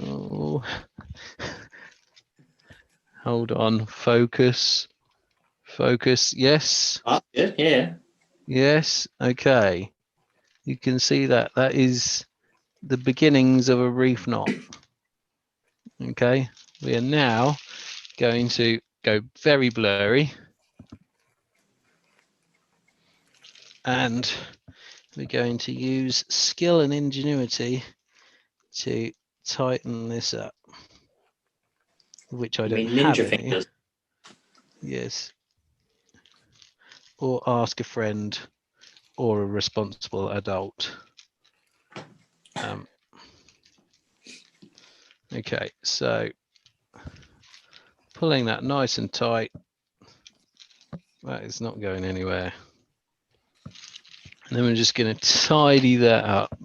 Oh. Hold on, focus. Focus, yes. Good, yeah. Yes, okay. You can see that. That is the beginnings of a reef knot. Okay, we are now going to go very blurry. And we're going to use skill and ingenuity to tighten this up, which I don't have ninja any. fingers. Yes. Or ask a friend or a responsible adult. Okay, so pulling that nice and tight. That is not going anywhere. And then we're just going to tidy that up.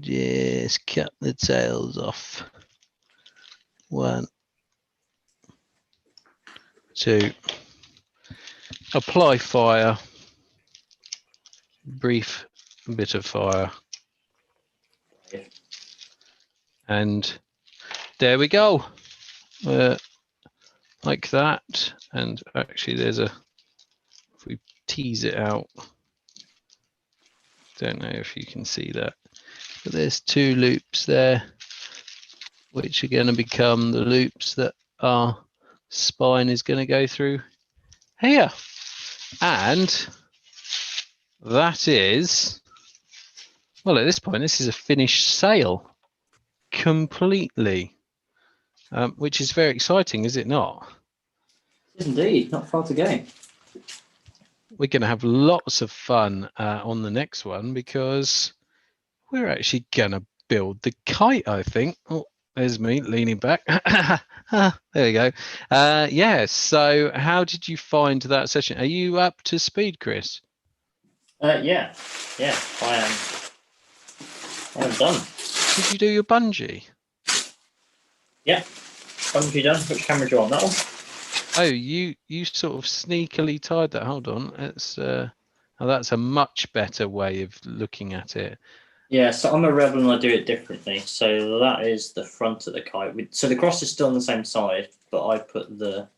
Just cut the tails off. 1, 2. Apply fire. Brief bit of fire. And there we go. Like that. And actually there's a, if we tease it out, don't know if you can see that, but there's 2 loops there, which are going to become the loops that our spine is going to go through here. And that is, well, at this point, this is a finished sail completely, which is very exciting, is it not? Indeed, not far to go. We're going to have lots of fun on the next one, because we're actually going to build the kite, I think. Oh, there's me leaning back. There we go. Yeah, so how did you find that session? Are you up to speed, Chris? Yeah, I am done. Did you do your bungee? Yeah, bungee done. Which camera do you want? That one? Oh, you sort of sneakily tied that. Hold on, it's oh, that's a much better way of looking at it. Yeah, so I'm a rebel and I do it differently. So that is the front of the kite. So the cross is still on the same side, but I put the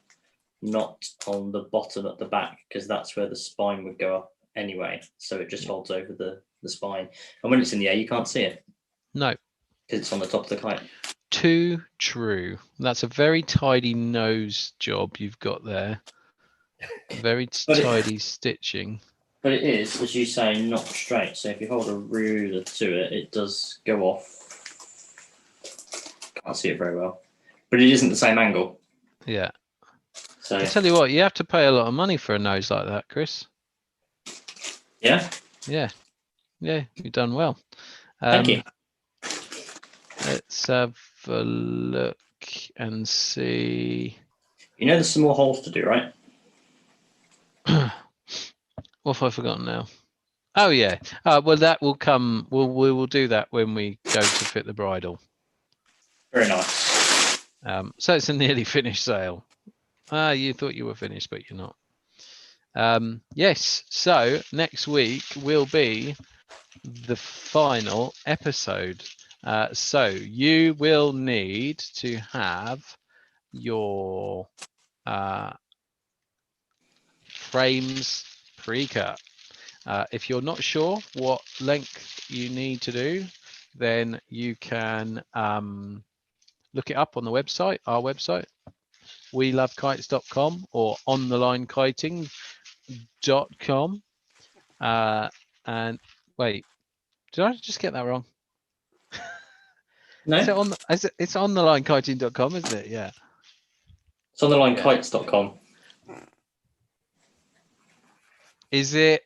knot on the bottom at the back, because that's where the spine would go up anyway. So it just holds over the spine. And when it's in the air, you can't see it. No. because it's on the top of the kite. Too true. That's a very tidy nose job you've got there. Very But tidy stitching. But it is, as you say, not straight. So if you hold a ruler to it, it does go off. Can't see it very well, but it isn't the same angle. Yeah. So I tell you what, you have to pay a lot of money for a nose like that, Chris. yeah, Yeah. Yeah, you've done well. thank you. Let's have a look and see. You know, there's some more holes to do, right? What have I forgotten now? Oh yeah. Well, that will come. We will do that when we go to fit the bridle. Very nice. So it's a nearly finished sail. You thought you were finished, but you're not. Yes. So next week will be the final episode. So you will need to have your frames pre-cut. If you're not sure what length you need to do, then you can look it up on the website, our website, welovekites.com or onthelinekiting.com. And wait, did I just get that wrong? No, It's onthelinekiting.com, isn't it? Yeah. it's on the linekites.com. Is it?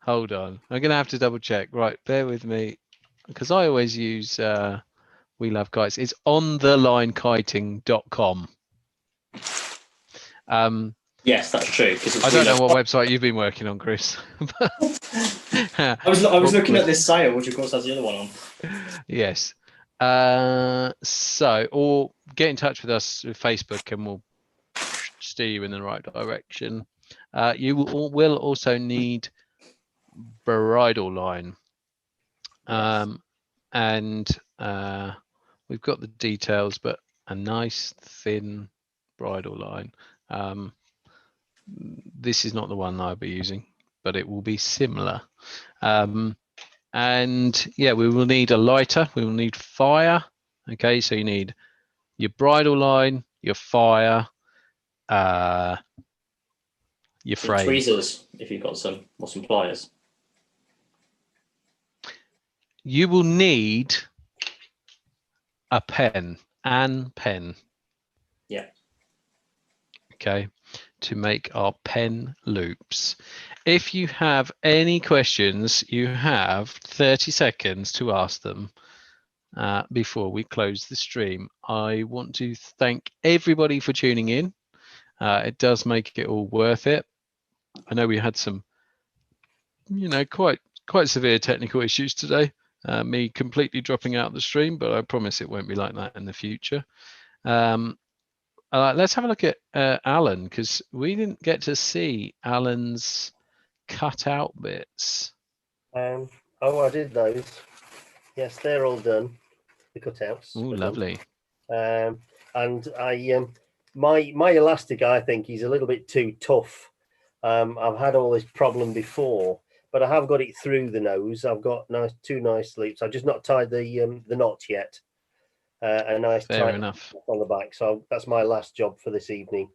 Hold on. I'm going to have to double check. Right, bear with me. Because I always use We Love Kites. It's onthelinekiting.com. Yes, that's true. I don't know what website you've been working on, Chris. I was looking at this sail, which of course has the other one on. Yes. So, or get in touch with us with Facebook and we'll steer you in the right direction. You will also need bridle line. And we've got the details, but a nice thin bridle line. This is not the one I'll be using, but it will be similar. And yeah, we will need a lighter. We will need fire. Okay, so you need your bridle line, your fire, your frame. Tweezers, if you've got some, or some pliers. You will need a pen, an pen. Yeah. Okay, to make our pen loops. If you have any questions, you have 30 seconds to ask them before we close the stream. I want to thank everybody for tuning in. It does make it all worth it. I know we had some, quite severe technical issues today. Me completely dropping out the stream, but I promise it won't be like that in the future. Let's have a look at Alan, because we didn't get to see Alan's cut out bits. I did those. Yes, they're all done. The cutouts. Oh, lovely. And I, my elastic, I think, is a little bit too tough. I've had all this problem before, but I have got it through the nose. I've got two nice loops. I've just not tied the knot yet. A nice Fair enough on the back. So that's my last job for this evening.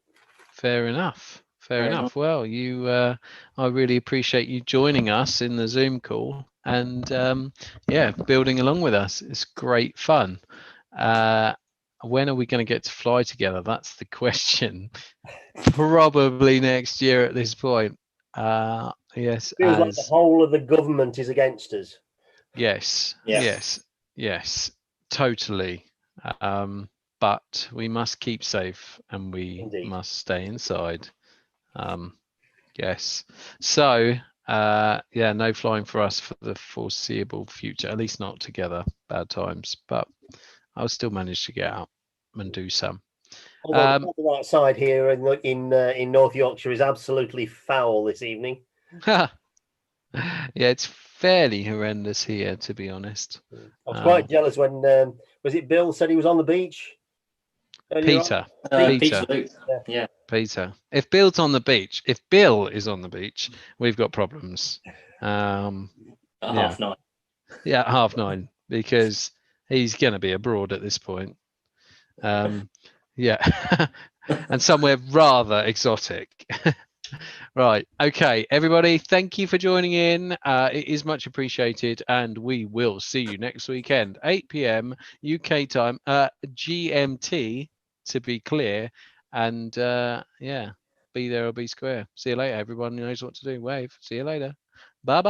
Fair enough. Fair enough. Well, I really appreciate you joining us in the Zoom call and yeah, building along with us. It's great fun. When are we going to get to fly together? That's the question. Probably next year at this point. Yes. Feels like the whole of the government is against us. Yes. Yeah. Yes. Totally. But we must keep safe and we must stay inside. Yes. So yeah, no flying for us for the foreseeable future, at least not together. Bad times, but I'll still manage to get out and do some. Although the right side here in North Yorkshire is absolutely foul this evening. Yeah, it's fairly horrendous here, to be honest. I was quite jealous when was it Bill said he was on the beach? Peter. Yeah. Peter. If Bill is on the beach, we've got problems. At 9:30. Yeah, at 9:30, because He's going to be abroad at this point. Yeah. And somewhere rather exotic. Right. Okay, everybody, thank you for joining in. It is much appreciated, and we will see you next weekend, 8 p.m. UK time, GMT to be clear. And yeah, be there or be square. See you later. Everyone knows what to do. Wave. See you later. Bye bye.